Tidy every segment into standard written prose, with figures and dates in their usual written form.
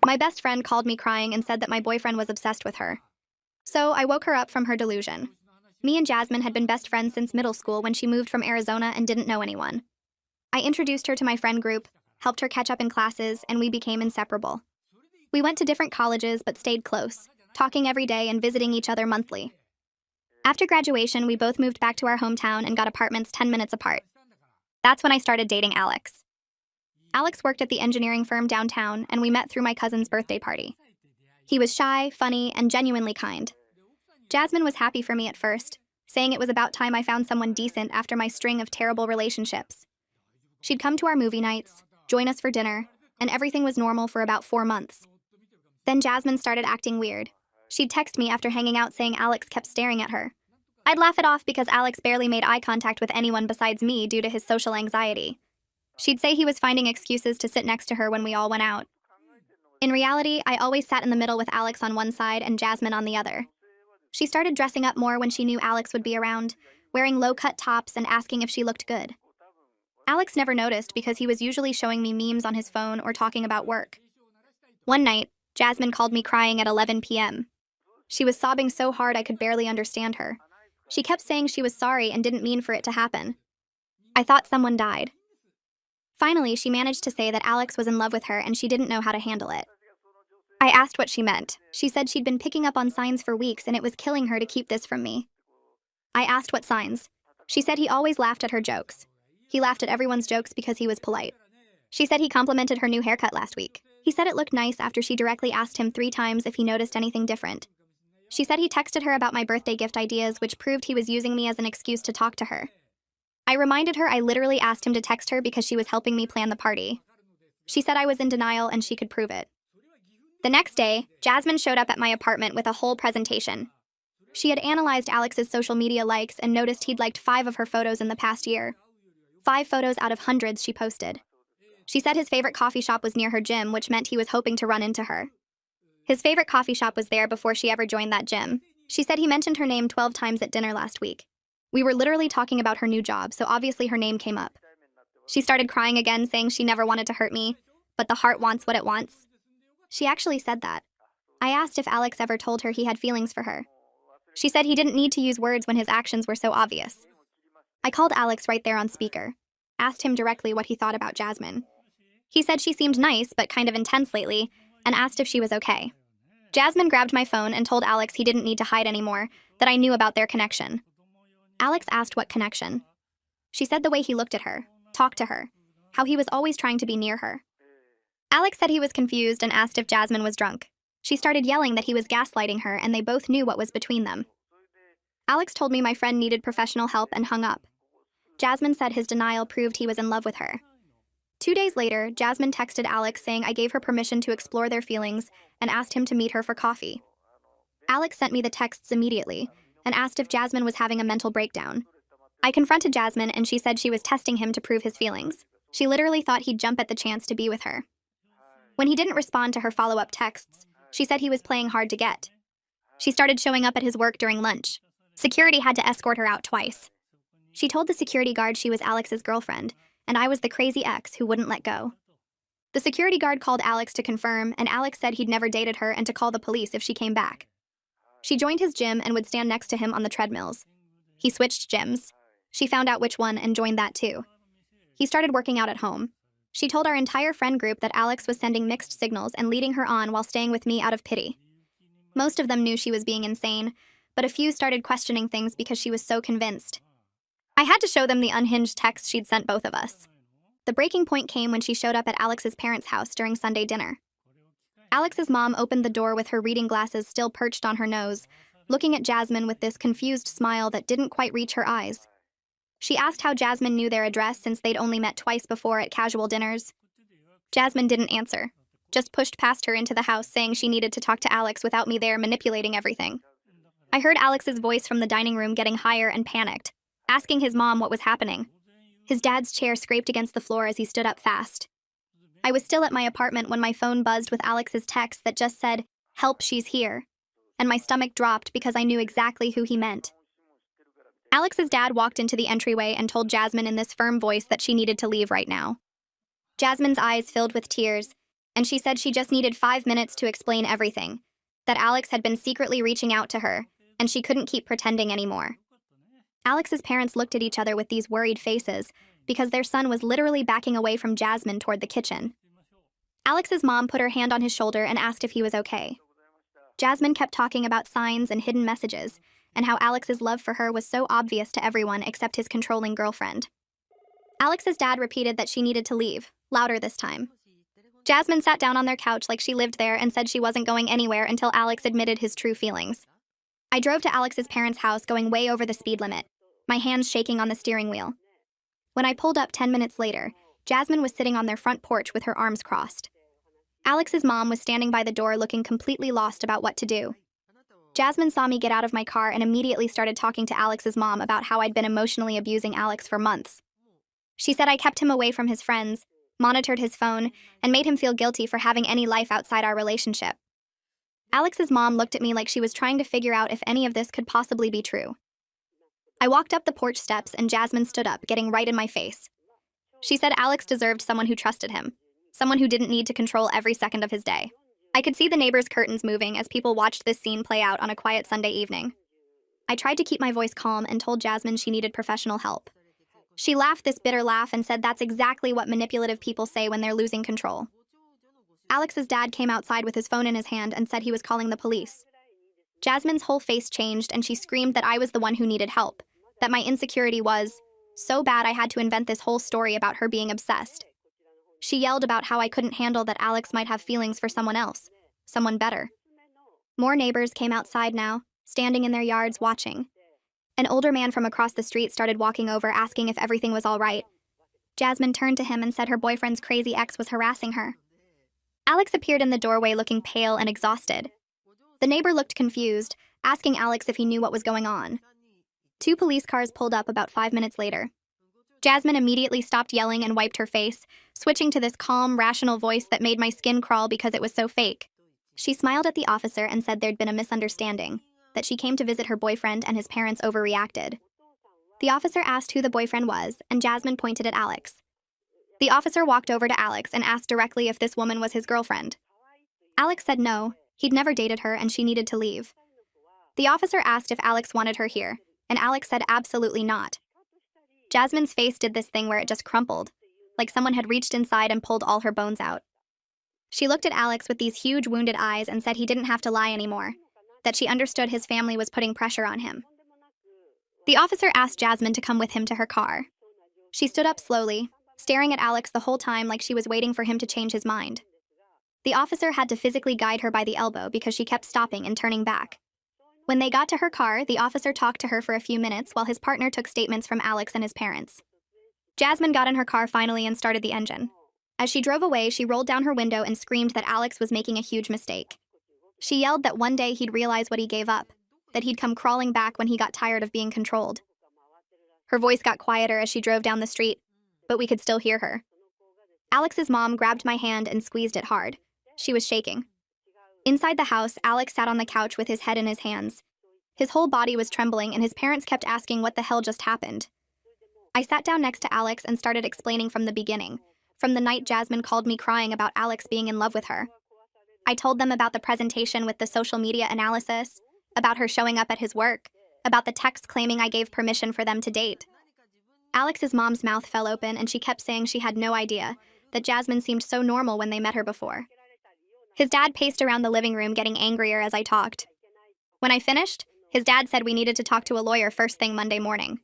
My best friend called me crying and said that my boyfriend was obsessed with her. So I woke her up from her delusion. Me and Jasmine had been best friends since middle school when she moved from Arizona and didn't know anyone. I introduced her to my friend group, helped her catch up in classes, and we became inseparable. We went to different colleges but stayed close, talking every day and visiting each other monthly. After graduation, we both moved back to our hometown and got apartments 10 minutes apart. That's when I started dating Alex. Alex worked at the engineering firm downtown, and we met through my cousin's birthday party. He was shy, funny, and genuinely kind. Jasmine was happy for me at first, saying it was about time I found someone decent after my string of terrible relationships. She'd come to our movie nights, join us for dinner, and everything was normal for about 4 months. Then Jasmine started acting weird. She'd text me after hanging out saying Alex kept staring at her. I'd laugh it off because Alex barely made eye contact with anyone besides me due to his social anxiety. She'd say he was finding excuses to sit next to her when we all went out. In reality, I always sat in the middle with Alex on one side and Jasmine on the other. She started dressing up more when she knew Alex would be around, wearing low-cut tops and asking if she looked good. Alex never noticed because he was usually showing me memes on his phone or talking about work. One night, Jasmine called me crying at 11 p.m. She was sobbing so hard I could barely understand her. She kept saying she was sorry and didn't mean for it to happen. I thought someone died. Finally, she managed to say that Alex was in love with her and she didn't know how to handle it. I asked what she meant. She said she'd been picking up on signs for weeks and it was killing her to keep this from me. I asked what signs. She said he always laughed at her jokes. He laughed at everyone's jokes because he was polite. She said he complimented her new haircut last week. He said it looked nice after she directly asked him 3 times if he noticed anything different. She said he texted her about my birthday gift ideas, which proved he was using me as an excuse to talk to her. I reminded her I literally asked him to text her because she was helping me plan the party. She said I was in denial and she could prove it. The next day, Jasmine showed up at my apartment with a whole presentation. She had analyzed Alex's social media likes and noticed he'd liked 5 of her photos in the past year. 5 photos out of hundreds she posted. She said his favorite coffee shop was near her gym, which meant he was hoping to run into her. His favorite coffee shop was there before she ever joined that gym. She said he mentioned her name 12 times at dinner last week. We were literally talking about her new job, so obviously her name came up. She started crying again, saying she never wanted to hurt me, but the heart wants what it wants. She actually said that. I asked if Alex ever told her he had feelings for her. She said he didn't need to use words when his actions were so obvious. I called Alex right there on speaker, asked him directly what he thought about Jasmine. He said she seemed nice, but kind of intense lately, and asked if she was okay. Jasmine grabbed my phone and told Alex he didn't need to hide anymore, that I knew about their connection. Alex asked what connection. She said the way he looked at her, talked to her, how he was always trying to be near her. Alex said he was confused and asked if Jasmine was drunk. She started yelling that he was gaslighting her and they both knew what was between them. Alex told me my friend needed professional help and hung up. Jasmine said his denial proved he was in love with her. 2 days later, Jasmine texted Alex saying I gave her permission to explore their feelings and asked him to meet her for coffee. Alex sent me the texts immediately and asked if Jasmine was having a mental breakdown. I confronted Jasmine and she said she was testing him to prove his feelings. She literally thought he'd jump at the chance to be with her. When he didn't respond to her follow-up texts, she said he was playing hard to get. She started showing up at his work during lunch. Security had to escort her out twice. She told the security guard she was Alex's girlfriend, and I was the crazy ex who wouldn't let go. The security guard called Alex to confirm, and Alex said he'd never dated her and to call the police if she came back. She joined his gym and would stand next to him on the treadmills. He switched gyms. She found out which one and joined that too. He started working out at home. She told our entire friend group that Alex was sending mixed signals and leading her on while staying with me out of pity. Most of them knew she was being insane, but a few started questioning things because she was so convinced. I had to show them the unhinged texts she'd sent both of us. The breaking point came when she showed up at Alex's parents' house during Sunday dinner. Alex's mom opened the door with her reading glasses still perched on her nose, looking at Jasmine with this confused smile that didn't quite reach her eyes. She asked how Jasmine knew their address since they'd only met twice before at casual dinners. Jasmine didn't answer, just pushed past her into the house saying she needed to talk to Alex without me there manipulating everything. I heard Alex's voice from the dining room getting higher and panicked, asking his mom what was happening. His dad's chair scraped against the floor as he stood up fast. I was still at my apartment when my phone buzzed with Alex's text that just said, "Help, she's here," and my stomach dropped because I knew exactly who he meant. Alex's dad walked into the entryway and told Jasmine in this firm voice that she needed to leave right now. Jasmine's eyes filled with tears, and she said she just needed 5 minutes to explain everything, that Alex had been secretly reaching out to her, and she couldn't keep pretending anymore. Alex's parents looked at each other with these worried faces because their son was literally backing away from Jasmine toward the kitchen. Alex's mom put her hand on his shoulder and asked if he was okay. Jasmine kept talking about signs and hidden messages, and how Alex's love for her was so obvious to everyone except his controlling girlfriend. Alex's dad repeated that she needed to leave, louder this time. Jasmine sat down on their couch like she lived there and said she wasn't going anywhere until Alex admitted his true feelings. I drove to Alex's parents' house going way over the speed limit, my hands shaking on the steering wheel. When I pulled up 10 minutes later, Jasmine was sitting on their front porch with her arms crossed. Alex's mom was standing by the door looking completely lost about what to do. Jasmine saw me get out of my car and immediately started talking to Alex's mom about how I'd been emotionally abusing Alex for months. She said I kept him away from his friends, monitored his phone, and made him feel guilty for having any life outside our relationship. Alex's mom looked at me like she was trying to figure out if any of this could possibly be true. I walked up the porch steps and Jasmine stood up, getting right in my face. She said Alex deserved someone who trusted him, someone who didn't need to control every second of his day. I could see the neighbors' curtains moving as people watched this scene play out on a quiet Sunday evening. I tried to keep my voice calm and told Jasmine she needed professional help. She laughed this bitter laugh and said that's exactly what manipulative people say when they're losing control. Alex's dad came outside with his phone in his hand and said he was calling the police. Jasmine's whole face changed and she screamed that I was the one who needed help, that my insecurity was so bad I had to invent this whole story about her being obsessed. She yelled about how I couldn't handle that Alex might have feelings for someone else, someone better. More neighbors came outside now, standing in their yards watching. An older man from across the street started walking over asking if everything was all right. Jasmine turned to him and said her boyfriend's crazy ex was harassing her. Alex appeared in the doorway looking pale and exhausted. The neighbor looked confused, asking Alex if he knew what was going on. 2 police cars pulled up about 5 minutes later. Jasmine immediately stopped yelling and wiped her face, switching to this calm, rational voice that made my skin crawl because it was so fake. She smiled at the officer and said there'd been a misunderstanding, that she came to visit her boyfriend and his parents overreacted. The officer asked who the boyfriend was, and Jasmine pointed at Alex. The officer walked over to Alex and asked directly if this woman was his girlfriend. Alex said no, he'd never dated her and she needed to leave. The officer asked if Alex wanted her here, and Alex said absolutely not. Jasmine's face did this thing where it just crumpled, like someone had reached inside and pulled all her bones out. She looked at Alex with these huge wounded eyes and said he didn't have to lie anymore, that she understood his family was putting pressure on him. The officer asked Jasmine to come with him to her car. She stood up slowly, staring at Alex the whole time like she was waiting for him to change his mind. The officer had to physically guide her by the elbow because she kept stopping and turning back. When they got to her car, the officer talked to her for a few minutes while his partner took statements from Alex and his parents. Jasmine got in her car finally and started the engine. As she drove away, she rolled down her window and screamed that Alex was making a huge mistake. She yelled that one day he'd realize what he gave up, that he'd come crawling back when he got tired of being controlled. Her voice got quieter as she drove down the street, but we could still hear her. Alex's mom grabbed my hand and squeezed it hard. She was shaking. Inside the house, Alex sat on the couch with his head in his hands. His whole body was trembling, and his parents kept asking what the hell just happened. I sat down next to Alex and started explaining from the beginning, from the night Jasmine called me crying about Alex being in love with her. I told them about the presentation with the social media analysis, about her showing up at his work, about the text claiming I gave permission for them to date. Alex's mom's mouth fell open, and she kept saying she had no idea, that Jasmine seemed so normal when they met her before. His dad paced around the living room, getting angrier as I talked. When I finished, his dad said we needed to talk to a lawyer first thing Monday morning.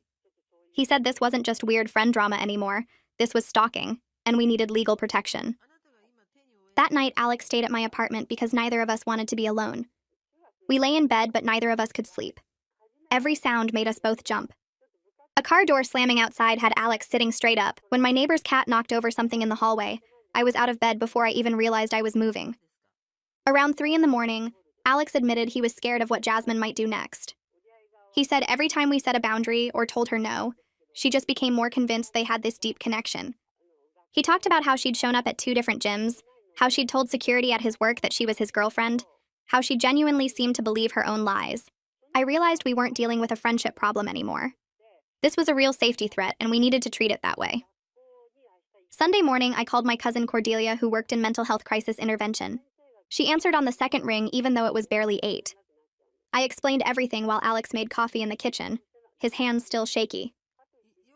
He said this wasn't just weird friend drama anymore, this was stalking, and we needed legal protection. That night, Alex stayed at my apartment because neither of us wanted to be alone. We lay in bed, but neither of us could sleep. Every sound made us both jump. A car door slamming outside had Alex sitting straight up. When my neighbor's cat knocked over something in the hallway, I was out of bed before I even realized I was moving. Around 3 in the morning, Alex admitted he was scared of what Jasmine might do next. He said every time we set a boundary or told her no, she just became more convinced they had this deep connection. He talked about how she'd shown up at 2 different gyms, how she'd told security at his work that she was his girlfriend, how she genuinely seemed to believe her own lies. I realized we weren't dealing with a friendship problem anymore. This was a real safety threat, and we needed to treat it that way. Sunday morning, I called my cousin Cordelia, who worked in mental health crisis intervention. She answered on the second ring, even though it was barely 8. I explained everything while Alex made coffee in the kitchen, his hands still shaky.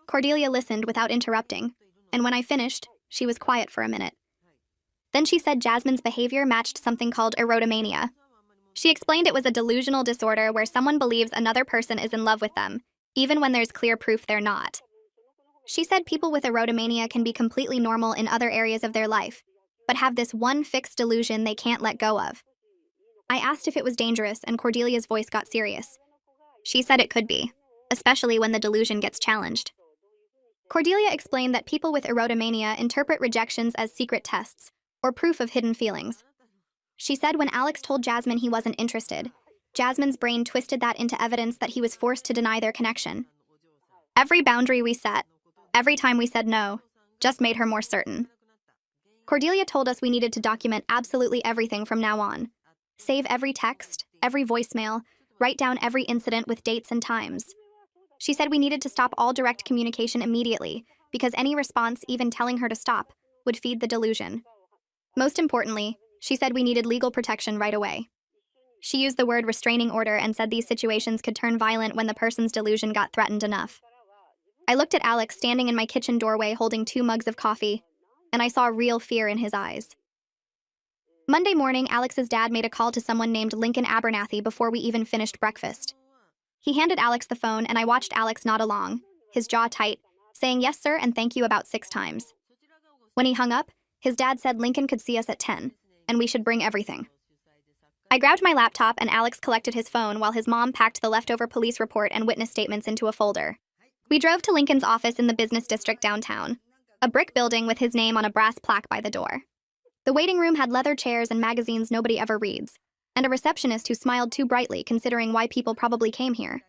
Cordelia listened without interrupting, and when I finished, she was quiet for a minute. Then she said Jasmine's behavior matched something called erotomania. She explained it was a delusional disorder where someone believes another person is in love with them, even when there's clear proof they're not. She said people with erotomania can be completely normal in other areas of their life, but have this one fixed delusion they can't let go of. I asked if it was dangerous, and Cordelia's voice got serious. She said it could be, especially when the delusion gets challenged. Cordelia explained that people with erotomania interpret rejections as secret tests, or proof of hidden feelings. She said when Alex told Jasmine he wasn't interested, Jasmine's brain twisted that into evidence that he was forced to deny their connection. Every boundary we set, every time we said no, just made her more certain. Cordelia told us we needed to document absolutely everything from now on. Save every text, every voicemail, write down every incident with dates and times. She said we needed to stop all direct communication immediately, because any response, even telling her to stop, would feed the delusion. Most importantly, she said we needed legal protection right away. She used the word restraining order and said these situations could turn violent when the person's delusion got threatened enough. I looked at Alex standing in my kitchen doorway holding 2 mugs of coffee, and I saw real fear in his eyes. Monday morning, Alex's dad made a call to someone named Lincoln Abernathy before we even finished breakfast. He handed Alex the phone, and I watched Alex nod along, his jaw tight, saying yes sir and thank you about 6 times. When he hung up, his dad said Lincoln could see us at 10, and we should bring everything. I grabbed my laptop and Alex collected his phone while his mom packed the leftover police report and witness statements into a folder. We drove to Lincoln's office in the business district downtown, a brick building with his name on a brass plaque by the door. The waiting room had leather chairs and magazines nobody ever reads, and a receptionist who smiled too brightly considering why people probably came here.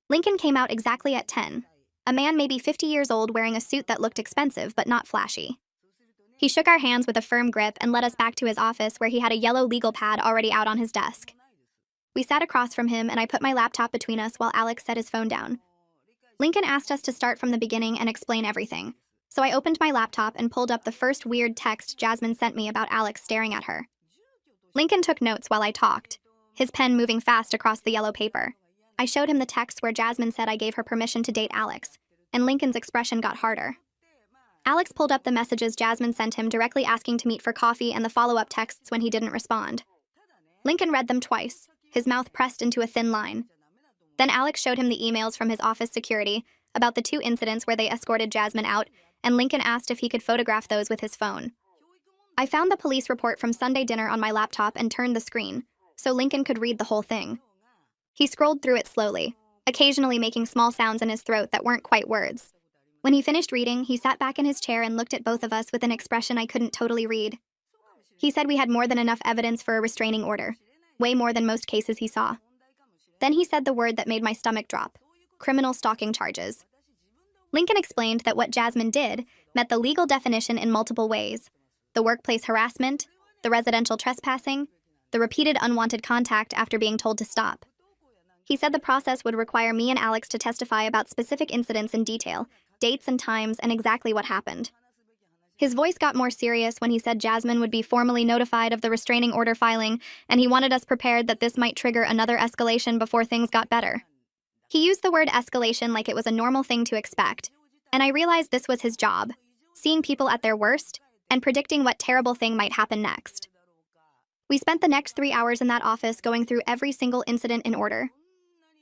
Lincoln came out exactly at 10, a man maybe 50 years old wearing a suit that looked expensive but not flashy. He shook our hands with a firm grip and led us back to his office where he had a yellow legal pad already out on his desk. We sat across from him and I put my laptop between us while Alex set his phone down. Lincoln asked us to start from the beginning and explain everything, so I opened my laptop and pulled up the first weird text Jasmine sent me about Alex staring at her. Lincoln took notes while I talked, his pen moving fast across the yellow paper. I showed him the text where Jasmine said I gave her permission to date Alex, and Lincoln's expression got harder. Alex pulled up the messages Jasmine sent him directly asking to meet for coffee and the follow-up texts when he didn't respond. Lincoln read them twice, his mouth pressed into a thin line. Then Alex showed him the emails from his office security about the 2 incidents where they escorted Jasmine out, and Lincoln asked if he could photograph those with his phone. I found the police report from Sunday dinner on my laptop and turned the screen, so Lincoln could read the whole thing. He scrolled through it slowly, occasionally making small sounds in his throat that weren't quite words. When he finished reading, he sat back in his chair and looked at both of us with an expression I couldn't totally read. He said we had more than enough evidence for a restraining order, way more than most cases he saw. Then he said the word that made my stomach drop: criminal stalking charges. Lincoln explained that what Jasmine did met the legal definition in multiple ways: the workplace harassment, the residential trespassing, the repeated unwanted contact after being told to stop. He said the process would require me and Alex to testify about specific incidents in detail, dates and times, and exactly what happened. His voice got more serious when he said Jasmine would be formally notified of the restraining order filing, and he wanted us prepared that this might trigger another escalation before things got better. He used the word escalation like it was a normal thing to expect, and I realized this was his job, seeing people at their worst and predicting what terrible thing might happen next. We spent the next 3 hours in that office going through every single incident in order.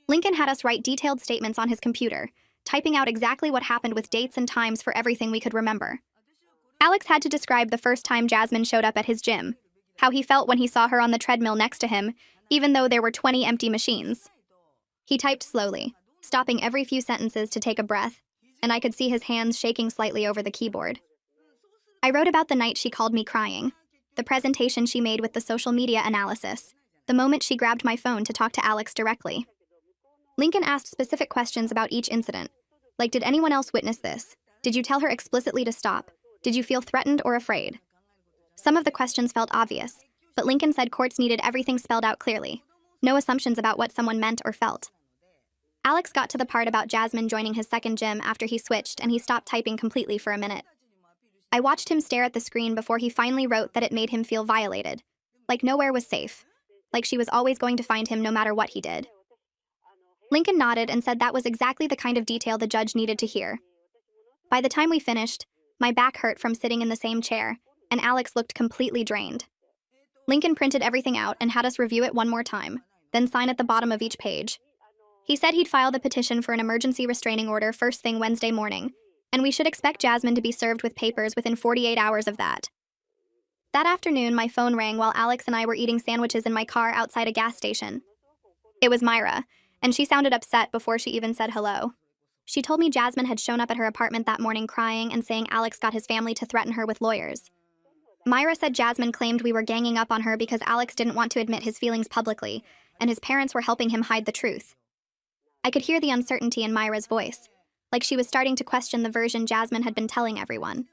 Lincoln had us write detailed statements on his computer, typing out exactly what happened with dates and times for everything we could remember. Alex had to describe the first time Jasmine showed up at his gym, how he felt when he saw her on the treadmill next to him, even though there were 20 empty machines. He typed slowly, stopping every few sentences to take a breath, and I could see his hands shaking slightly over the keyboard. I wrote about the night she called me crying, the presentation she made with the social media analysis, the moment she grabbed my phone to talk to Alex directly. Lincoln asked specific questions about each incident, like did anyone else witness this? Did you tell her explicitly to stop? Did you feel threatened or afraid? Some of the questions felt obvious, but Lincoln said courts needed everything spelled out clearly, no assumptions about what someone meant or felt. Alex got to the part about Jasmine joining his second gym after he switched, and he stopped typing completely for a minute. I watched him stare at the screen before he finally wrote that it made him feel violated. Like nowhere was safe. Like she was always going to find him no matter what he did. Lincoln nodded and said that was exactly the kind of detail the judge needed to hear. By the time we finished, my back hurt from sitting in the same chair, and Alex looked completely drained. Lincoln printed everything out and had us review it one more time, then sign at the bottom of each page. He said he'd file the petition for an emergency restraining order first thing Wednesday morning, and we should expect Jasmine to be served with papers within 48 hours of that. That afternoon, my phone rang while Alex and I were eating sandwiches in my car outside a gas station. It was Myra, and she sounded upset before she even said hello. She told me Jasmine had shown up at her apartment that morning crying and saying Alex got his family to threaten her with lawyers. Myra said Jasmine claimed we were ganging up on her because Alex didn't want to admit his feelings publicly, and his parents were helping him hide the truth. I could hear the uncertainty in Myra's voice, like she was starting to question the version Jasmine had been telling everyone.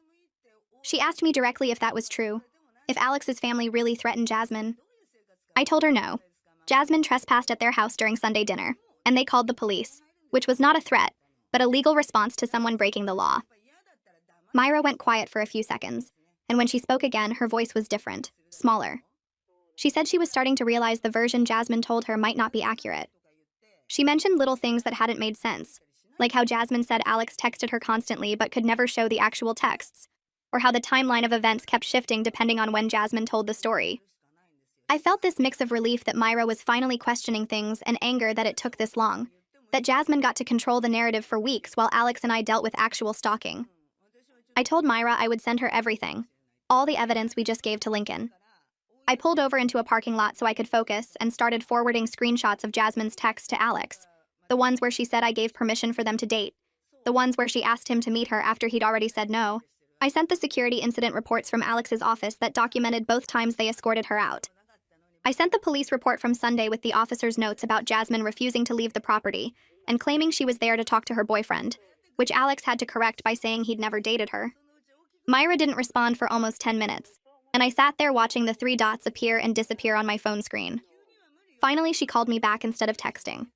She asked me directly if that was true, if Alex's family really threatened Jasmine. I told her no. Jasmine trespassed at their house during Sunday dinner, and they called the police, which was not a threat, but a legal response to someone breaking the law. Myra went quiet for a few seconds, and when she spoke again, her voice was different, smaller. She said she was starting to realize the version Jasmine told her might not be accurate. She mentioned little things that hadn't made sense, like how Jasmine said Alex texted her constantly but could never show the actual texts, or how the timeline of events kept shifting depending on when Jasmine told the story. I felt this mix of relief that Myra was finally questioning things and anger that it took this long, that Jasmine got to control the narrative for weeks while Alex and I dealt with actual stalking. I told Myra I would send her everything, all the evidence we just gave to Lincoln. I pulled over into a parking lot so I could focus and started forwarding screenshots of Jasmine's texts to Alex, the ones where she said I gave permission for them to date, the ones where she asked him to meet her after he'd already said no. I sent the security incident reports from Alex's office that documented both times they escorted her out. I sent the police report from Sunday with the officer's notes about Jasmine refusing to leave the property and claiming she was there to talk to her boyfriend, which Alex had to correct by saying he'd never dated her. Myra didn't respond for almost 10 minutes, and I sat there watching the 3 dots appear and disappear on my phone screen. Finally, she called me back instead of texting.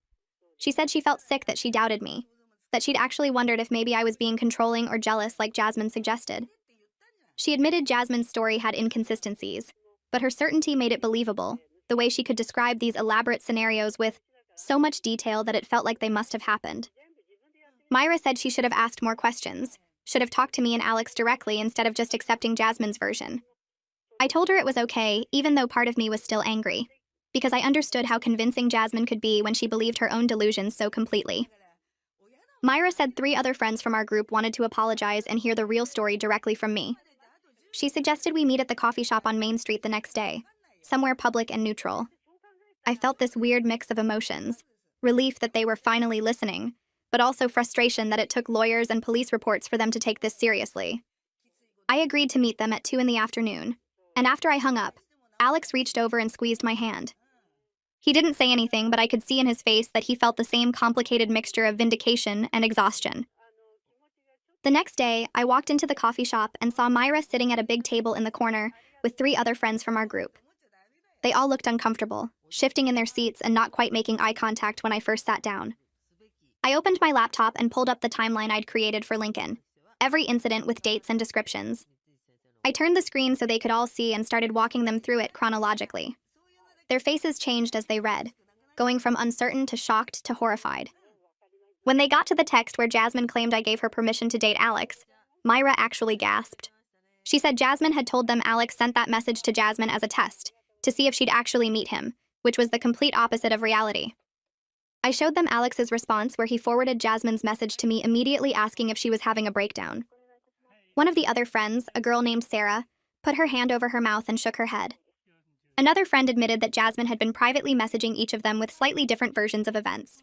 She said she felt sick that she doubted me, that she'd actually wondered if maybe I was being controlling or jealous like Jasmine suggested. She admitted Jasmine's story had inconsistencies, but her certainty made it believable, the way she could describe these elaborate scenarios with so much detail that it felt like they must have happened. Myra said she should have asked more questions, should have talked to me and Alex directly instead of just accepting Jasmine's version. I told her it was okay, even though part of me was still angry, because I understood how convincing Jasmine could be when she believed her own delusions so completely. Myra said 3 other friends from our group wanted to apologize and hear the real story directly from me. She suggested we meet at the coffee shop on Main Street the next day, somewhere public and neutral. I felt this weird mix of emotions, relief that they were finally listening, but also frustration that it took lawyers and police reports for them to take this seriously. I agreed to meet them at 2 in the afternoon, and after I hung up, Alex reached over and squeezed my hand. He didn't say anything, but I could see in his face that he felt the same complicated mixture of vindication and exhaustion. The next day, I walked into the coffee shop and saw Myra sitting at a big table in the corner with 3 other friends from our group. They all looked uncomfortable, shifting in their seats and not quite making eye contact when I first sat down. I opened my laptop and pulled up the timeline I'd created for Lincoln, every incident with dates and descriptions. I turned the screen so they could all see and started walking them through it chronologically. Their faces changed as they read, going from uncertain to shocked to horrified. When they got to the text where Jasmine claimed I gave her permission to date Alex, Myra actually gasped. She said Jasmine had told them Alex sent that message to Jasmine as a test, to see if she'd actually meet him, which was the complete opposite of reality. I showed them Alex's response where he forwarded Jasmine's message to me immediately asking if she was having a breakdown. One of the other friends, a girl named Sarah, put her hand over her mouth and shook her head. Another friend admitted that Jasmine had been privately messaging each of them with slightly different versions of events.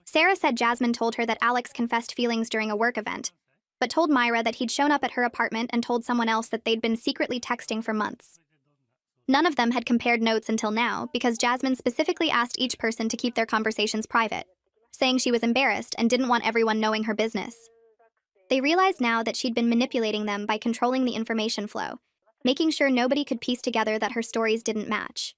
Sarah said Jasmine told her that Alex confessed feelings during a work event, but told Myra that he'd shown up at her apartment and told someone else that they'd been secretly texting for months. None of them had compared notes until now because Jasmine specifically asked each person to keep their conversations private, saying she was embarrassed and didn't want everyone knowing her business. They realized now that she'd been manipulating them by controlling the information flow, making sure nobody could piece together that her stories didn't match.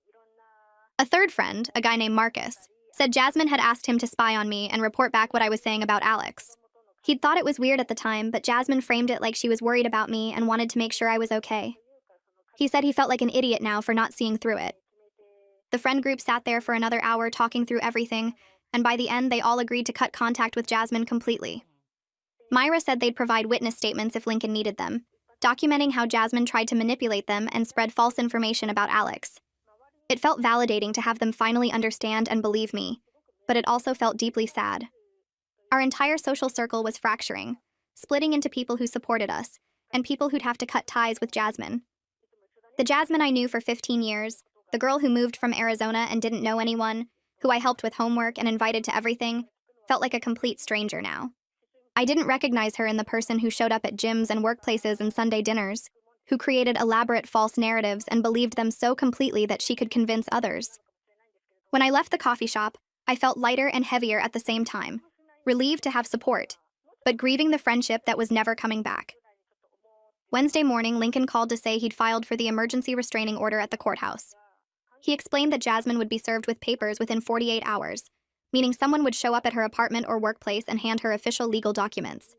A third friend, a guy named Marcus, said Jasmine had asked him to spy on me and report back what I was saying about Alex. He'd thought it was weird at the time, but Jasmine framed it like she was worried about me and wanted to make sure I was okay. He said he felt like an idiot now for not seeing through it. The friend group sat there for another hour talking through everything, and by the end they all agreed to cut contact with Jasmine completely. Myra said they'd provide witness statements if Lincoln needed them, documenting how Jasmine tried to manipulate them and spread false information about Alex. It felt validating to have them finally understand and believe me, but it also felt deeply sad. Our entire social circle was fracturing, splitting into people who supported us, and people who'd have to cut ties with Jasmine. The Jasmine I knew for 15 years, the girl who moved from Arizona and didn't know anyone, who I helped with homework and invited to everything, felt like a complete stranger now. I didn't recognize her in the person who showed up at gyms and workplaces and Sunday dinners, who created elaborate false narratives and believed them so completely that she could convince others. When I left the coffee shop, I felt lighter and heavier at the same time, relieved to have support, but grieving the friendship that was never coming back. Wednesday morning, Lincoln called to say he'd filed for the emergency restraining order at the courthouse. He explained that Jasmine would be served with papers within 48 hours, meaning someone would show up at her apartment or workplace and hand her official legal documents.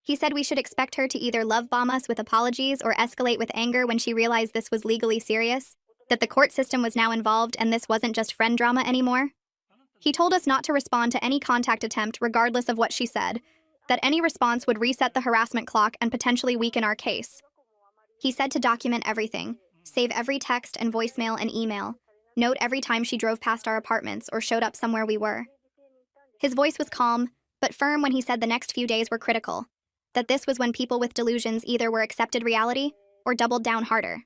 He said we should expect her to either love bomb us with apologies or escalate with anger when she realized this was legally serious, that the court system was now involved and this wasn't just friend drama anymore. He told us not to respond to any contact attempt regardless of what she said, that any response would reset the harassment clock and potentially weaken our case. He said to document everything, save every text and voicemail and email, note every time she drove past our apartments or showed up somewhere we were. His voice was calm, but firm when he said the next few days were critical, that this was when people with delusions either were accepted reality or doubled down harder.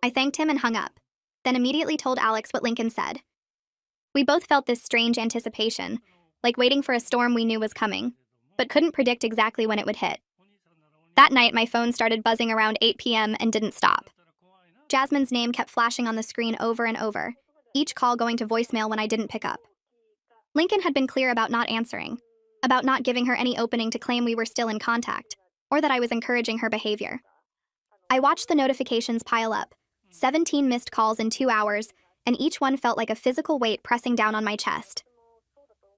I thanked him and hung up, then immediately told Alex what Lincoln said. We both felt this strange anticipation, like waiting for a storm we knew was coming, but couldn't predict exactly when it would hit. That night, my phone started buzzing around 8 p.m. and didn't stop. Jasmine's name kept flashing on the screen over and over, each call going to voicemail when I didn't pick up. Lincoln had been clear about not answering, about not giving her any opening to claim we were still in contact, or that I was encouraging her behavior. I watched the notifications pile up, 17 missed calls in 2 hours, and each one felt like a physical weight pressing down on my chest.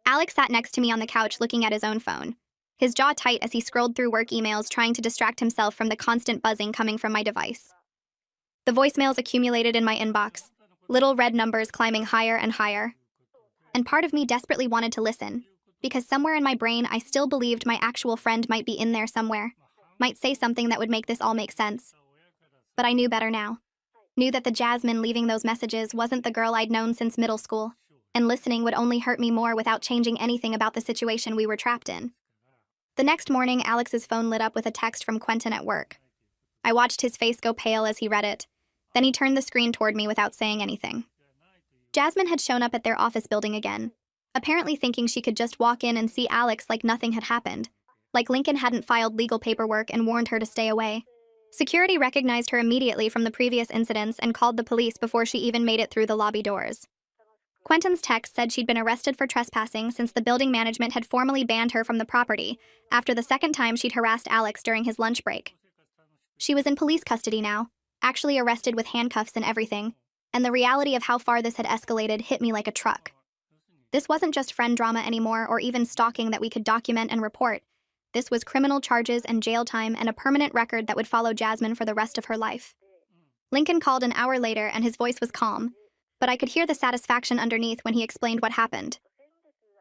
Alex sat next to me on the couch looking at his own phone, his jaw tight as he scrolled through work emails trying to distract himself from the constant buzzing coming from my device. The voicemails accumulated in my inbox, little red numbers climbing higher and higher. And part of me desperately wanted to listen, because somewhere in my brain I still believed my actual friend might be in there somewhere, might say something that would make this all make sense. But I knew better now. Knew that the Jasmine leaving those messages wasn't the girl I'd known since middle school, and listening would only hurt me more without changing anything about the situation we were trapped in. The next morning, Alex's phone lit up with a text from Quentin at work. I watched his face go pale as he read it. Then he turned the screen toward me without saying anything. Jasmine had shown up at their office building again, apparently thinking she could just walk in and see Alex like nothing had happened, like Lincoln hadn't filed legal paperwork and warned her to stay away. Security recognized her immediately from the previous incidents and called the police before she even made it through the lobby doors. Quentin's text said she'd been arrested for trespassing since the building management had formally banned her from the property after the second time she'd harassed Alex during his lunch break. She was in police custody now, actually arrested with handcuffs and everything, and the reality of how far this had escalated hit me like a truck. This wasn't just friend drama anymore or even stalking that we could document and report. This was criminal charges and jail time and a permanent record that would follow Jasmine for the rest of her life. Lincoln called an hour later and his voice was calm, but I could hear the satisfaction underneath when he explained what happened.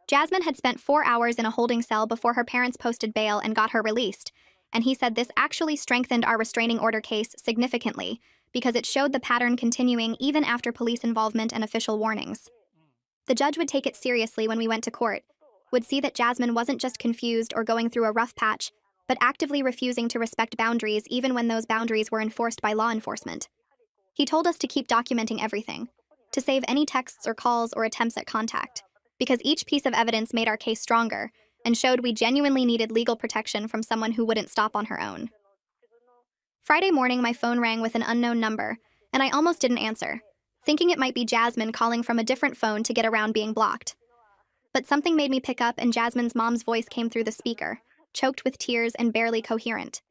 Jasmine had spent 4 hours in a holding cell before her parents posted bail and got her released, and he said this actually strengthened our restraining order case significantly because it showed the pattern continuing even after police involvement and official warnings. The judge would take it seriously when we went to court, would see that Jasmine wasn't just confused or going through a rough patch, but actively refusing to respect boundaries even when those boundaries were enforced by law enforcement. He told us to keep documenting everything, to save any texts or calls or attempts at contact, because each piece of evidence made our case stronger and showed we genuinely needed legal protection from someone who wouldn't stop on her own. Friday morning, my phone rang with an unknown number, and I almost didn't answer, thinking it might be Jasmine calling from a different phone to get around being blocked. But something made me pick up, and Jasmine's mom's voice came through the speaker, choked with tears and barely coherent.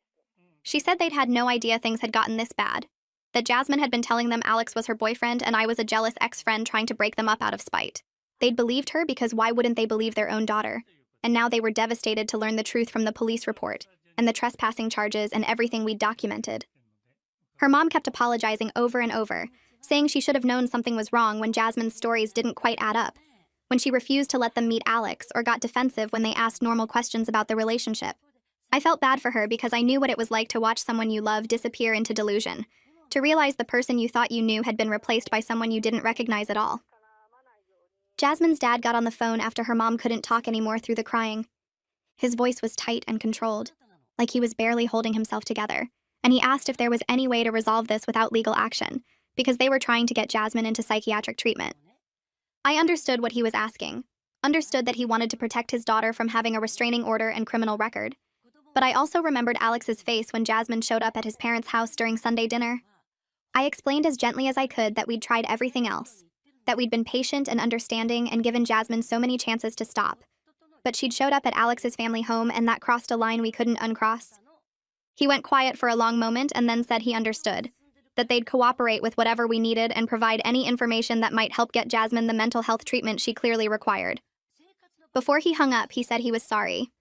She said they'd had no idea things had gotten this bad, that Jasmine had been telling them Alex was her boyfriend and I was a jealous ex-friend trying to break them up out of spite. They'd believed her because why wouldn't they believe their own daughter? and now they were devastated to learn the truth from the police report and the trespassing charges and everything we'd documented. Her mom kept apologizing over and over, saying she should have known something was wrong when Jasmine's stories didn't quite add up, when she refused to let them meet Alex or got defensive when they asked normal questions about the relationship. I felt bad for her because I knew what it was like to watch someone you love disappear into delusion, to realize the person you thought you knew had been replaced by someone you didn't recognize at all. Jasmine's dad got on the phone after her mom couldn't talk anymore through the crying. His voice was tight and controlled, like he was barely holding himself together, and he asked if there was any way to resolve this without legal action, because they were trying to get Jasmine into psychiatric treatment. I understood what he was asking, understood that he wanted to protect his daughter from having a restraining order and criminal record. But I also remembered Alex's face when Jasmine showed up at his parents' house during Sunday dinner. I explained as gently as I could that we'd tried everything else, that we'd been patient and understanding and given Jasmine so many chances to stop. But she'd showed up at Alex's family home, and that crossed a line we couldn't uncross. He went quiet for a long moment and then said he understood, that they'd cooperate with whatever we needed and provide any information that might help get Jasmine the mental health treatment she clearly required. Before he hung up, he said he was sorry.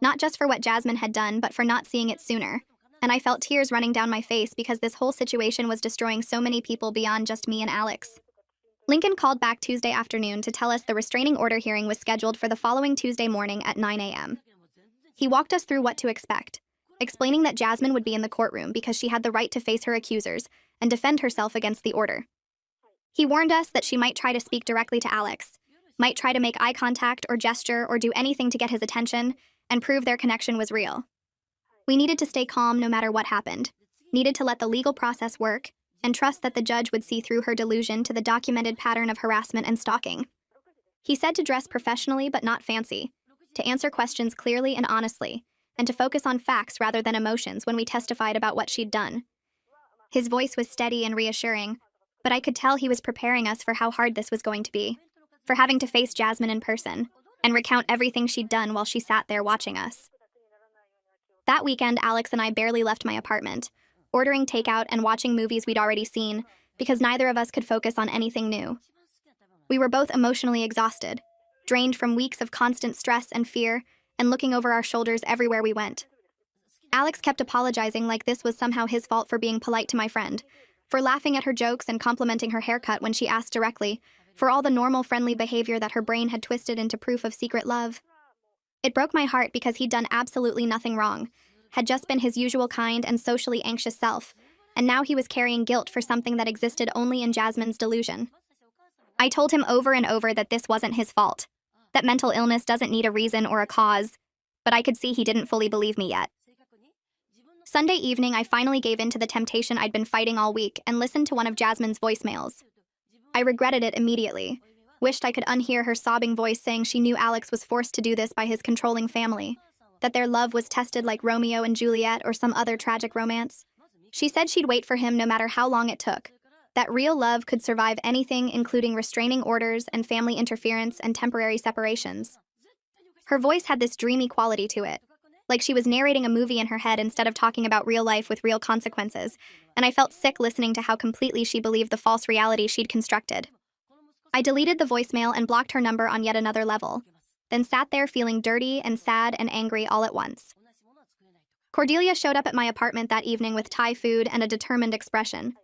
Not just for what Jasmine had done, but for not seeing it sooner. And I felt tears running down my face because this whole situation was destroying so many people beyond just me and Alex. Lincoln called back Tuesday afternoon to tell us the restraining order hearing was scheduled for the following Tuesday morning at 9 a.m. He walked us through what to expect, explaining that Jasmine would be in the courtroom because she had the right to face her accusers and defend herself against the order. He warned us that she might try to speak directly to Alex, might try to make eye contact or gesture or do anything to get his attention and prove their connection was real. We needed to stay calm no matter what happened, needed to let the legal process work, and trust that the judge would see through her delusion to the documented pattern of harassment and stalking. He said to dress professionally but not fancy, to answer questions clearly and honestly, and to focus on facts rather than emotions when we testified about what she'd done. His voice was steady and reassuring, but I could tell he was preparing us for how hard this was going to be, for having to face Jasmine in person, and recount everything she'd done while she sat there watching us. That weekend, Alex and I barely left my apartment, ordering takeout and watching movies we'd already seen, because neither of us could focus on anything new. We were both emotionally exhausted, drained from weeks of constant stress and fear, and looking over our shoulders everywhere we went. Alex kept apologizing like this was somehow his fault for being polite to my friend, for laughing at her jokes and complimenting her haircut when she asked directly, for all the normal friendly behavior that her brain had twisted into proof of secret love. It broke my heart because he'd done absolutely nothing wrong, had just been his usual kind and socially anxious self, and now he was carrying guilt for something that existed only in Jasmine's delusion. I told him over and over that this wasn't his fault, that mental illness doesn't need a reason or a cause, but I could see he didn't fully believe me yet. Sunday evening, I finally gave in to the temptation I'd been fighting all week and listened to one of Jasmine's voicemails. I regretted it immediately, wished I could unhear her sobbing voice saying she knew Alex was forced to do this by his controlling family, that their love was tested like Romeo and Juliet or some other tragic romance. She said she'd wait for him no matter how long it took, that real love could survive anything, including restraining orders and family interference and temporary separations. Her voice had this dreamy quality to it, like she was narrating a movie in her head instead of talking about real life with real consequences, and I felt sick listening to how completely she believed the false reality she'd constructed. I deleted the voicemail and blocked her number on yet another level, then sat there feeling dirty and sad and angry all at once. Cordelia showed up at my apartment that evening with Thai food and a determined expression.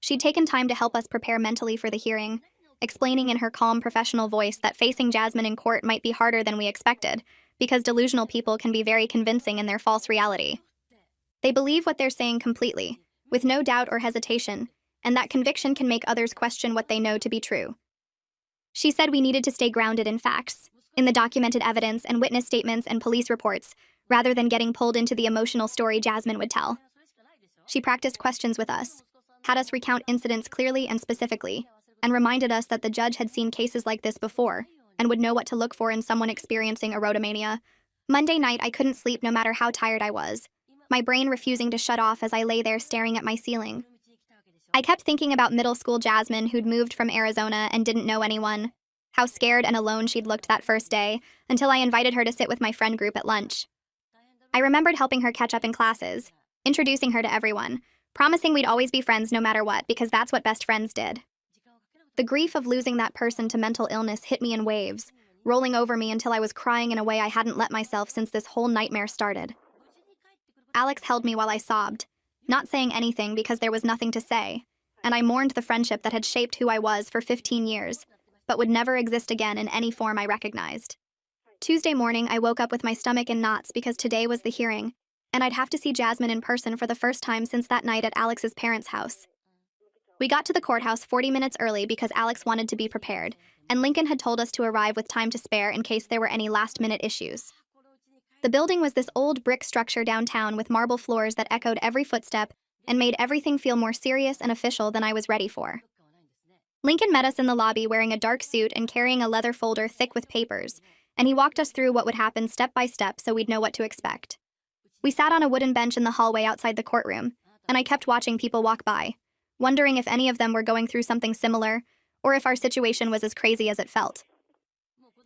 She'd taken time to help us prepare mentally for the hearing, explaining in her calm professional voice that facing Jasmine in court might be harder than we expected, because delusional people can be very convincing in their false reality. They believe what they're saying completely, with no doubt or hesitation, and that conviction can make others question what they know to be true. She said we needed to stay grounded in facts, in the documented evidence and witness statements and police reports, rather than getting pulled into the emotional story Jasmine would tell. She practiced questions with us, had us recount incidents clearly and specifically, and reminded us that the judge had seen cases like this before and would know what to look for in someone experiencing erotomania. Monday night, I couldn't sleep no matter how tired I was, my brain refusing to shut off as I lay there staring at my ceiling. I kept thinking about middle school Jasmine who'd moved from Arizona and didn't know anyone, how scared and alone she'd looked that first day, until I invited her to sit with my friend group at lunch. I remembered helping her catch up in classes, introducing her to everyone, promising we'd always be friends no matter what because that's what best friends did. The grief of losing that person to mental illness hit me in waves, rolling over me until I was crying in a way I hadn't let myself since this whole nightmare started. Alex held me while I sobbed, not saying anything because there was nothing to say, and I mourned the friendship that had shaped who I was for 15 years, but would never exist again in any form I recognized. Tuesday morning, I woke up with my stomach in knots because today was the hearing, and I'd have to see Jasmine in person for the first time since that night at Alex's parents' house. We got to the courthouse 40 minutes early because Alex wanted to be prepared, and Lincoln had told us to arrive with time to spare in case there were any last-minute issues. The building was this old brick structure downtown with marble floors that echoed every footstep and made everything feel more serious and official than I was ready for. Lincoln met us in the lobby wearing a dark suit and carrying a leather folder thick with papers, and he walked us through what would happen step by step so we'd know what to expect. We sat on a wooden bench in the hallway outside the courtroom, and I kept watching people walk by, wondering if any of them were going through something similar, or if our situation was as crazy as it felt.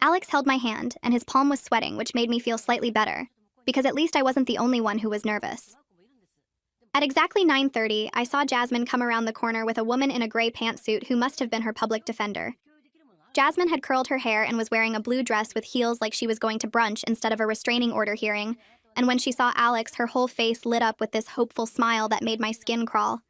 Alex held my hand, and his palm was sweating, which made me feel slightly better, because at least I wasn't the only one who was nervous. At exactly 9:30, I saw Jasmine come around the corner with a woman in a gray pantsuit who must have been her public defender. Jasmine had curled her hair and was wearing a blue dress with heels like she was going to brunch instead of a restraining order hearing, and when she saw Alex, her whole face lit up with this hopeful smile that made my skin crawl.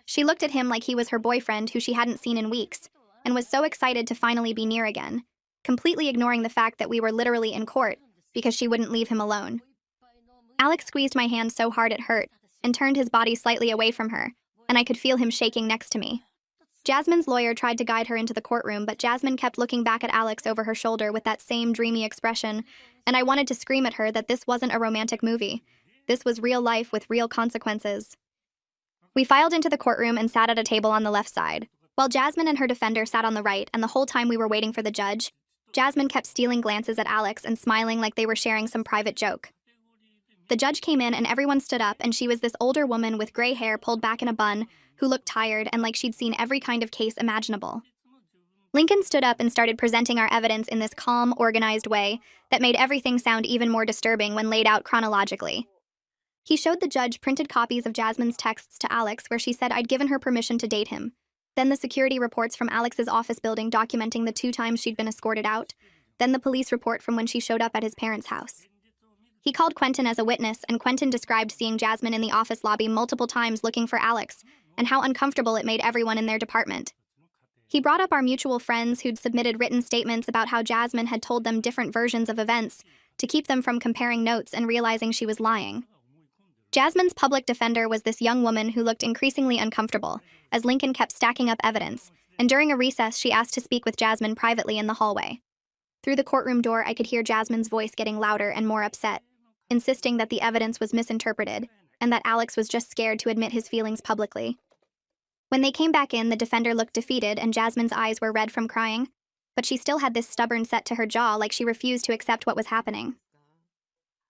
She looked at him like he was her boyfriend who she hadn't seen in weeks, and was so excited to finally be near again, completely ignoring the fact that we were literally in court because she wouldn't leave him alone. Alex squeezed my hand so hard it hurt and turned his body slightly away from her, and I could feel him shaking next to me. Jasmine's lawyer tried to guide her into the courtroom, but Jasmine kept looking back at Alex over her shoulder with that same dreamy expression, and I wanted to scream at her that this wasn't a romantic movie. This was real life with real consequences. We filed into the courtroom and sat at a table on the left side, while Jasmine and her defender sat on the right, and the whole time we were waiting for the judge, Jasmine kept stealing glances at Alex and smiling like they were sharing some private joke. The judge came in and everyone stood up, and she was this older woman with gray hair pulled back in a bun who looked tired and like she'd seen every kind of case imaginable. Lincoln stood up and started presenting our evidence in this calm, organized way that made everything sound even more disturbing when laid out chronologically. He showed the judge printed copies of Jasmine's texts to Alex where she said I'd given her permission to date him, then the security reports from Alex's office building documenting the 2 times she'd been escorted out, then the police report from when she showed up at his parents' house. He called Quentin as a witness, and Quentin described seeing Jasmine in the office lobby multiple times looking for Alex, and how uncomfortable it made everyone in their department. He brought up our mutual friends who'd submitted written statements about how Jasmine had told them different versions of events to keep them from comparing notes and realizing she was lying. Jasmine's public defender was this young woman who looked increasingly uncomfortable, as Lincoln kept stacking up evidence, and during a recess she asked to speak with Jasmine privately in the hallway. Through the courtroom door, I could hear Jasmine's voice getting louder and more upset, insisting that the evidence was misinterpreted, and that Alex was just scared to admit his feelings publicly. When they came back in, the defender looked defeated and Jasmine's eyes were red from crying, but she still had this stubborn set to her jaw like she refused to accept what was happening.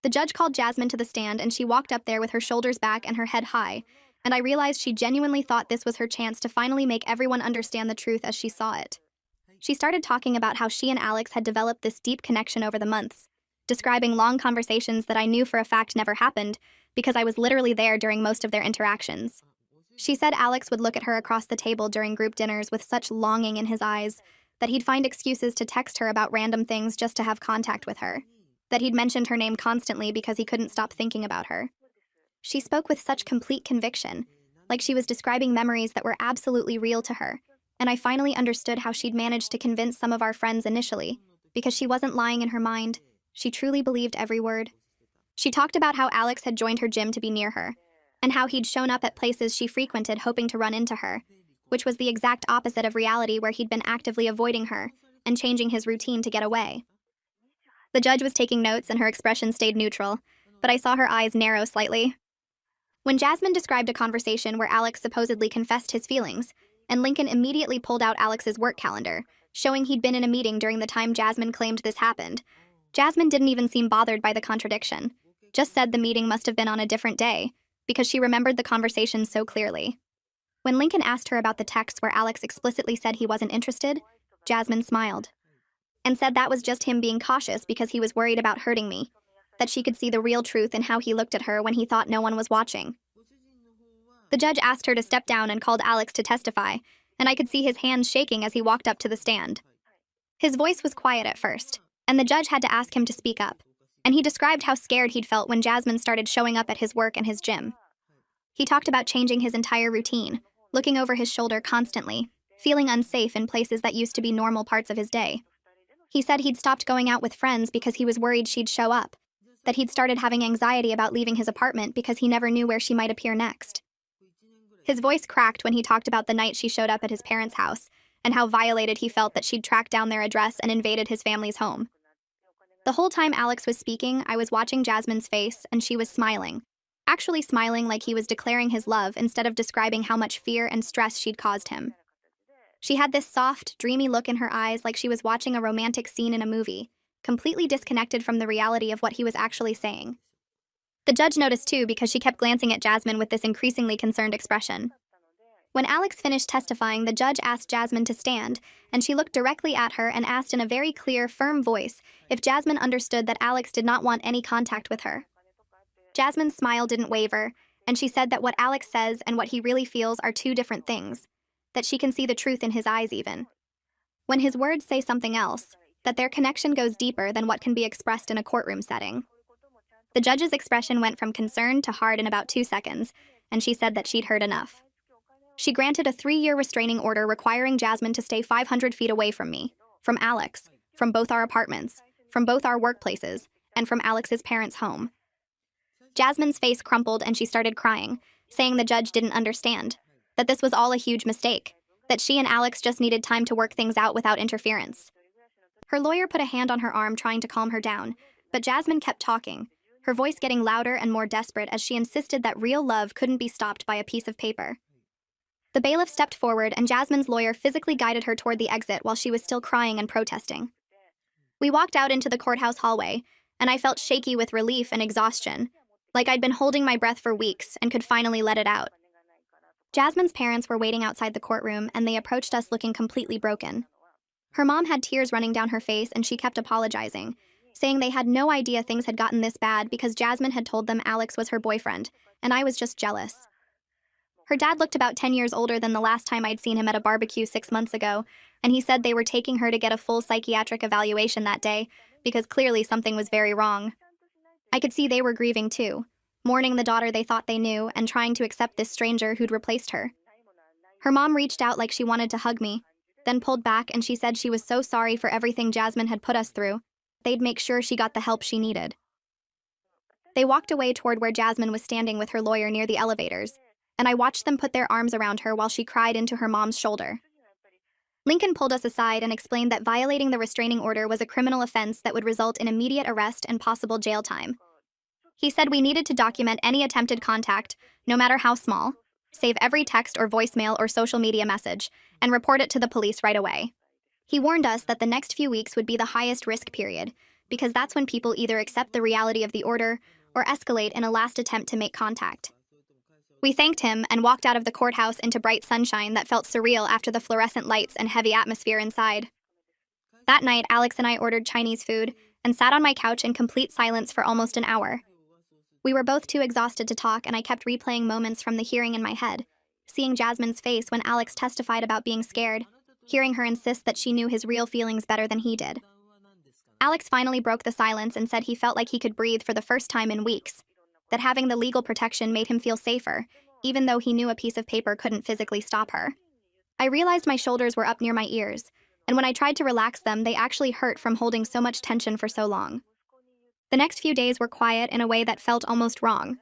The judge called Jasmine to the stand and she walked up there with her shoulders back and her head high, and I realized she genuinely thought this was her chance to finally make everyone understand the truth as she saw it. She started talking about how she and Alex had developed this deep connection over the months, describing long conversations that I knew for a fact never happened because I was literally there during most of their interactions. She said Alex would look at her across the table during group dinners with such longing in his eyes that he'd find excuses to text her about random things just to have contact with her, that he'd mentioned her name constantly because he couldn't stop thinking about her. She spoke with such complete conviction, like she was describing memories that were absolutely real to her, and I finally understood how she'd managed to convince some of our friends initially, because she wasn't lying in her mind. She truly believed every word. She talked about how Alex had joined her gym to be near her, and how he'd shown up at places she frequented hoping to run into her, which was the exact opposite of reality where he'd been actively avoiding her and changing his routine to get away. The judge was taking notes and her expression stayed neutral, but I saw her eyes narrow slightly. When Jasmine described a conversation where Alex supposedly confessed his feelings, and Lincoln immediately pulled out Alex's work calendar, showing he'd been in a meeting during the time Jasmine claimed this happened, Jasmine didn't even seem bothered by the contradiction, just said the meeting must have been on a different day, because she remembered the conversation so clearly. When Lincoln asked her about the text where Alex explicitly said he wasn't interested, Jasmine smiled, and said that was just him being cautious because he was worried about hurting me, that she could see the real truth in how he looked at her when he thought no one was watching. The judge asked her to step down and called Alex to testify, and I could see his hands shaking as he walked up to the stand. His voice was quiet at first, and the judge had to ask him to speak up. And he described how scared he'd felt when Jasmine started showing up at his work and his gym. He talked about changing his entire routine, looking over his shoulder constantly, feeling unsafe in places that used to be normal parts of his day. He said he'd stopped going out with friends because he was worried she'd show up, that he'd started having anxiety about leaving his apartment because he never knew where she might appear next. His voice cracked when he talked about the night she showed up at his parents' house, and how violated he felt that she'd tracked down their address and invaded his family's home. The whole time Alex was speaking, I was watching Jasmine's face, and she was smiling. Actually smiling like he was declaring his love instead of describing how much fear and stress she'd caused him. She had this soft, dreamy look in her eyes like she was watching a romantic scene in a movie, completely disconnected from the reality of what he was actually saying. The judge noticed too because she kept glancing at Jasmine with this increasingly concerned expression. When Alex finished testifying, the judge asked Jasmine to stand, and she looked directly at her and asked in a very clear, firm voice if Jasmine understood that Alex did not want any contact with her. Jasmine's smile didn't waver, and she said that what Alex says and what he really feels are two different things, that she can see the truth in his eyes even. When his words say something else, that their connection goes deeper than what can be expressed in a courtroom setting. The judge's expression went from concern to hard in about 2 seconds, and she said that she'd heard enough. She granted a 3-year restraining order requiring Jasmine to stay 500 feet away from me, from Alex, from both our apartments, from both our workplaces, and from Alex's parents' home. Jasmine's face crumpled and she started crying, saying the judge didn't understand, that this was all a huge mistake, that she and Alex just needed time to work things out without interference. Her lawyer put a hand on her arm trying to calm her down, but Jasmine kept talking, her voice getting louder and more desperate as she insisted that real love couldn't be stopped by a piece of paper. The bailiff stepped forward and Jasmine's lawyer physically guided her toward the exit while she was still crying and protesting. We walked out into the courthouse hallway, and I felt shaky with relief and exhaustion, like I'd been holding my breath for weeks and could finally let it out. Jasmine's parents were waiting outside the courtroom, and they approached us looking completely broken. Her mom had tears running down her face, and she kept apologizing, saying they had no idea things had gotten this bad because Jasmine had told them Alex was her boyfriend, and I was just jealous. Her dad looked about 10 years older than the last time I'd seen him at a barbecue 6 months ago, and he said they were taking her to get a full psychiatric evaluation that day because clearly something was very wrong. I could see they were grieving too, mourning the daughter they thought they knew and trying to accept this stranger who'd replaced her. Her mom reached out like she wanted to hug me, then pulled back, and she said she was so sorry for everything Jasmine had put us through. They'd make sure she got the help she needed. They walked away toward where Jasmine was standing with her lawyer near the elevators, and I watched them put their arms around her while she cried into her mom's shoulder. Lincoln pulled us aside and explained that violating the restraining order was a criminal offense that would result in immediate arrest and possible jail time. He said we needed to document any attempted contact, no matter how small, save every text or voicemail or social media message, and report it to the police right away. He warned us that the next few weeks would be the highest risk period, because that's when people either accept the reality of the order or escalate in a last attempt to make contact. We thanked him and walked out of the courthouse into bright sunshine that felt surreal after the fluorescent lights and heavy atmosphere inside. That night, Alex and I ordered Chinese food and sat on my couch in complete silence for almost an hour. We were both too exhausted to talk, and I kept replaying moments from the hearing in my head, seeing Jasmine's face when Alex testified about being scared, hearing her insist that she knew his real feelings better than he did. Alex finally broke the silence and said he felt like he could breathe for the first time in weeks, that having the legal protection made him feel safer, even though he knew a piece of paper couldn't physically stop her. I realized my shoulders were up near my ears, and when I tried to relax them, they actually hurt from holding so much tension for so long. The next few days were quiet in a way that felt almost wrong.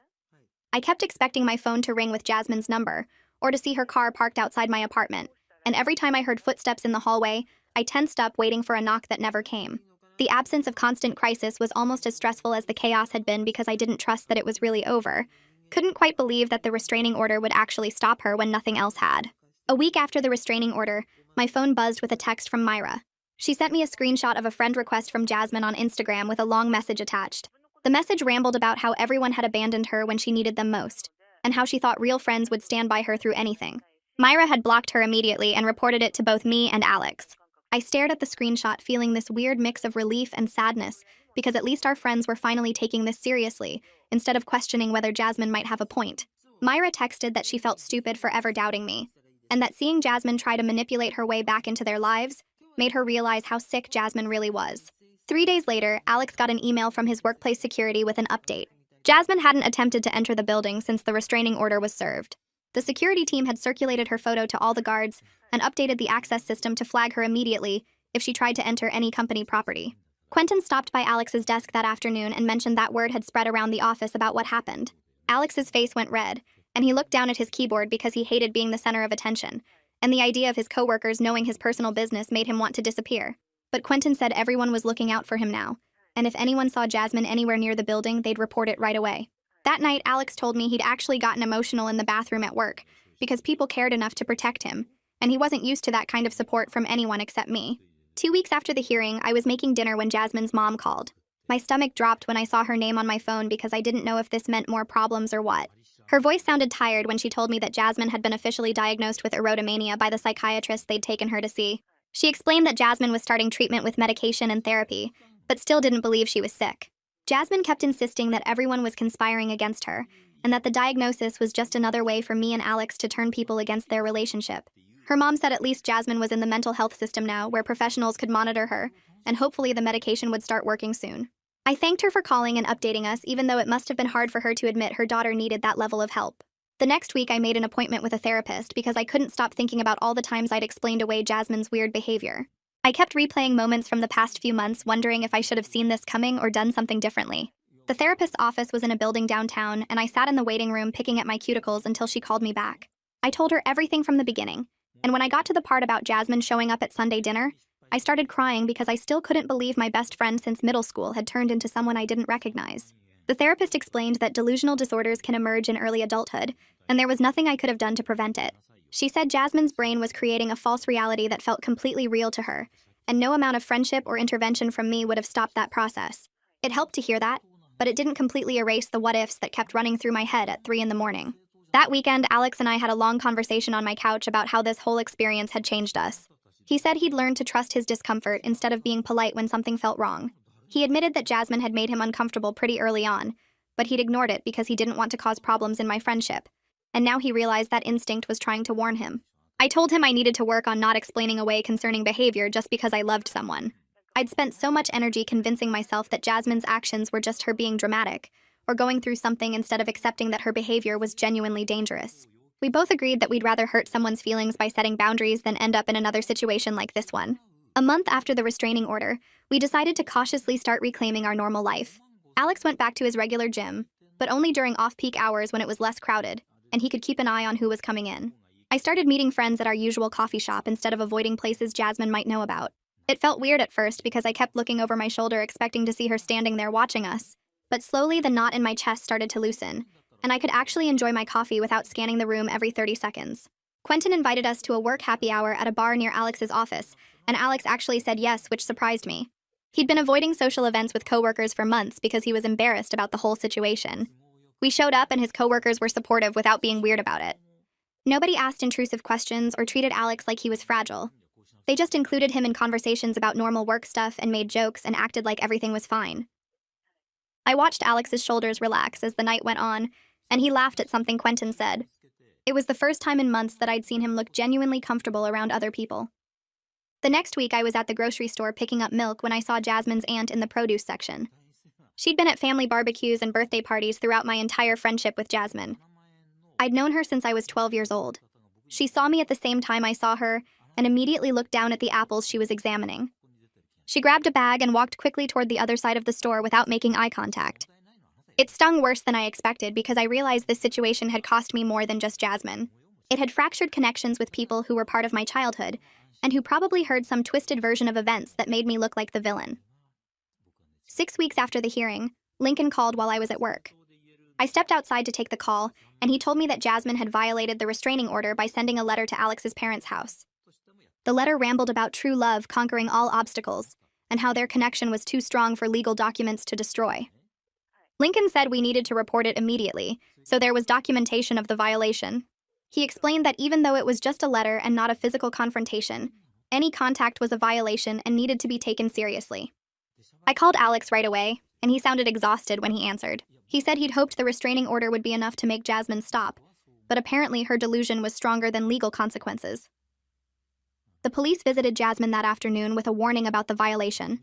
I kept expecting my phone to ring with Jasmine's number, or to see her car parked outside my apartment, and every time I heard footsteps in the hallway, I tensed up waiting for a knock that never came. The absence of constant crisis was almost as stressful as the chaos had been because I didn't trust that it was really over. Couldn't quite believe that the restraining order would actually stop her when nothing else had. A week after the restraining order, my phone buzzed with a text from Myra. She sent me a screenshot of a friend request from Jasmine on Instagram with a long message attached. The message rambled about how everyone had abandoned her when she needed them most, and how she thought real friends would stand by her through anything. Myra had blocked her immediately and reported it to both me and Alex. I stared at the screenshot, feeling this weird mix of relief and sadness, because at least our friends were finally taking this seriously, instead of questioning whether Jasmine might have a point. Myra texted that she felt stupid for ever doubting me, and that seeing Jasmine try to manipulate her way back into their lives made her realize how sick Jasmine really was. 3 days later, Alex got an email from his workplace security with an update. Jasmine hadn't attempted to enter the building since the restraining order was served. The security team had circulated her photo to all the guards and updated the access system to flag her immediately if she tried to enter any company property. Quentin stopped by Alex's desk that afternoon and mentioned that word had spread around the office about what happened. Alex's face went red, and he looked down at his keyboard because he hated being the center of attention, and the idea of his coworkers knowing his personal business made him want to disappear. But Quentin said everyone was looking out for him now, and if anyone saw Jasmine anywhere near the building, they'd report it right away. That night, Alex told me he'd actually gotten emotional in the bathroom at work because people cared enough to protect him, and he wasn't used to that kind of support from anyone except me. 2 weeks after the hearing, I was making dinner when Jasmine's mom called. My stomach dropped when I saw her name on my phone because I didn't know if this meant more problems or what. Her voice sounded tired when she told me that Jasmine had been officially diagnosed with erotomania by the psychiatrist they'd taken her to see. She explained that Jasmine was starting treatment with medication and therapy, but still didn't believe she was sick. Jasmine kept insisting that everyone was conspiring against her, and that the diagnosis was just another way for me and Alex to turn people against their relationship. Her mom said at least Jasmine was in the mental health system now, where professionals could monitor her, and hopefully the medication would start working soon. I thanked her for calling and updating us, even though it must have been hard for her to admit her daughter needed that level of help. The next week, I made an appointment with a therapist because I couldn't stop thinking about all the times I'd explained away Jasmine's weird behavior. I kept replaying moments from the past few months, wondering if I should have seen this coming or done something differently. The therapist's office was in a building downtown, and I sat in the waiting room picking at my cuticles until she called me back. I told her everything from the beginning, and when I got to the part about Jasmine showing up at Sunday dinner, I started crying because I still couldn't believe my best friend since middle school had turned into someone I didn't recognize. The therapist explained that delusional disorders can emerge in early adulthood, and there was nothing I could have done to prevent it. She said Jasmine's brain was creating a false reality that felt completely real to her, and no amount of friendship or intervention from me would have stopped that process. It helped to hear that, but it didn't completely erase the what-ifs that kept running through my head at 3 in the morning. That weekend, Alex and I had a long conversation on my couch about how this whole experience had changed us. He said he'd learned to trust his discomfort instead of being polite when something felt wrong. He admitted that Jasmine had made him uncomfortable pretty early on, but he'd ignored it because he didn't want to cause problems in my friendship, and now he realized that instinct was trying to warn him. I told him I needed to work on not explaining away concerning behavior just because I loved someone. I'd spent so much energy convincing myself that Jasmine's actions were just her being dramatic, or going through something instead of accepting that her behavior was genuinely dangerous. We both agreed that we'd rather hurt someone's feelings by setting boundaries than end up in another situation like this one. A month after the restraining order, we decided to cautiously start reclaiming our normal life. Alex went back to his regular gym, but only during off-peak hours when it was less crowded, and he could keep an eye on who was coming in. I started meeting friends at our usual coffee shop instead of avoiding places Jasmine might know about. It felt weird at first because I kept looking over my shoulder expecting to see her standing there watching us, but slowly the knot in my chest started to loosen, and I could actually enjoy my coffee without scanning the room every 30 seconds. Quentin invited us to a work happy hour at a bar near Alex's office, and Alex actually said yes, which surprised me. He'd been avoiding social events with coworkers for months because he was embarrassed about the whole situation. We showed up and his coworkers were supportive without being weird about it. Nobody asked intrusive questions or treated Alex like he was fragile. They just included him in conversations about normal work stuff and made jokes and acted like everything was fine. I watched Alex's shoulders relax as the night went on, and he laughed at something Quentin said. It was the first time in months that I'd seen him look genuinely comfortable around other people. The next week, I was at the grocery store picking up milk when I saw Jasmine's aunt in the produce section. She'd been at family barbecues and birthday parties throughout my entire friendship with Jasmine. I'd known her since I was 12 years old. She saw me at the same time I saw her and immediately looked down at the apples she was examining. She grabbed a bag and walked quickly toward the other side of the store without making eye contact. It stung worse than I expected because I realized this situation had cost me more than just Jasmine. It had fractured connections with people who were part of my childhood and who probably heard some twisted version of events that made me look like the villain. 6 weeks after the hearing, Lincoln called while I was at work. I stepped outside to take the call, and he told me that Jasmine had violated the restraining order by sending a letter to Alex's parents' house. The letter rambled about true love conquering all obstacles, and how their connection was too strong for legal documents to destroy. Lincoln said we needed to report it immediately, so there was documentation of the violation. He explained that even though it was just a letter and not a physical confrontation, any contact was a violation and needed to be taken seriously. I called Alex right away, and he sounded exhausted when he answered. He said he'd hoped the restraining order would be enough to make Jasmine stop, but apparently her delusion was stronger than legal consequences. The police visited Jasmine that afternoon with a warning about the violation.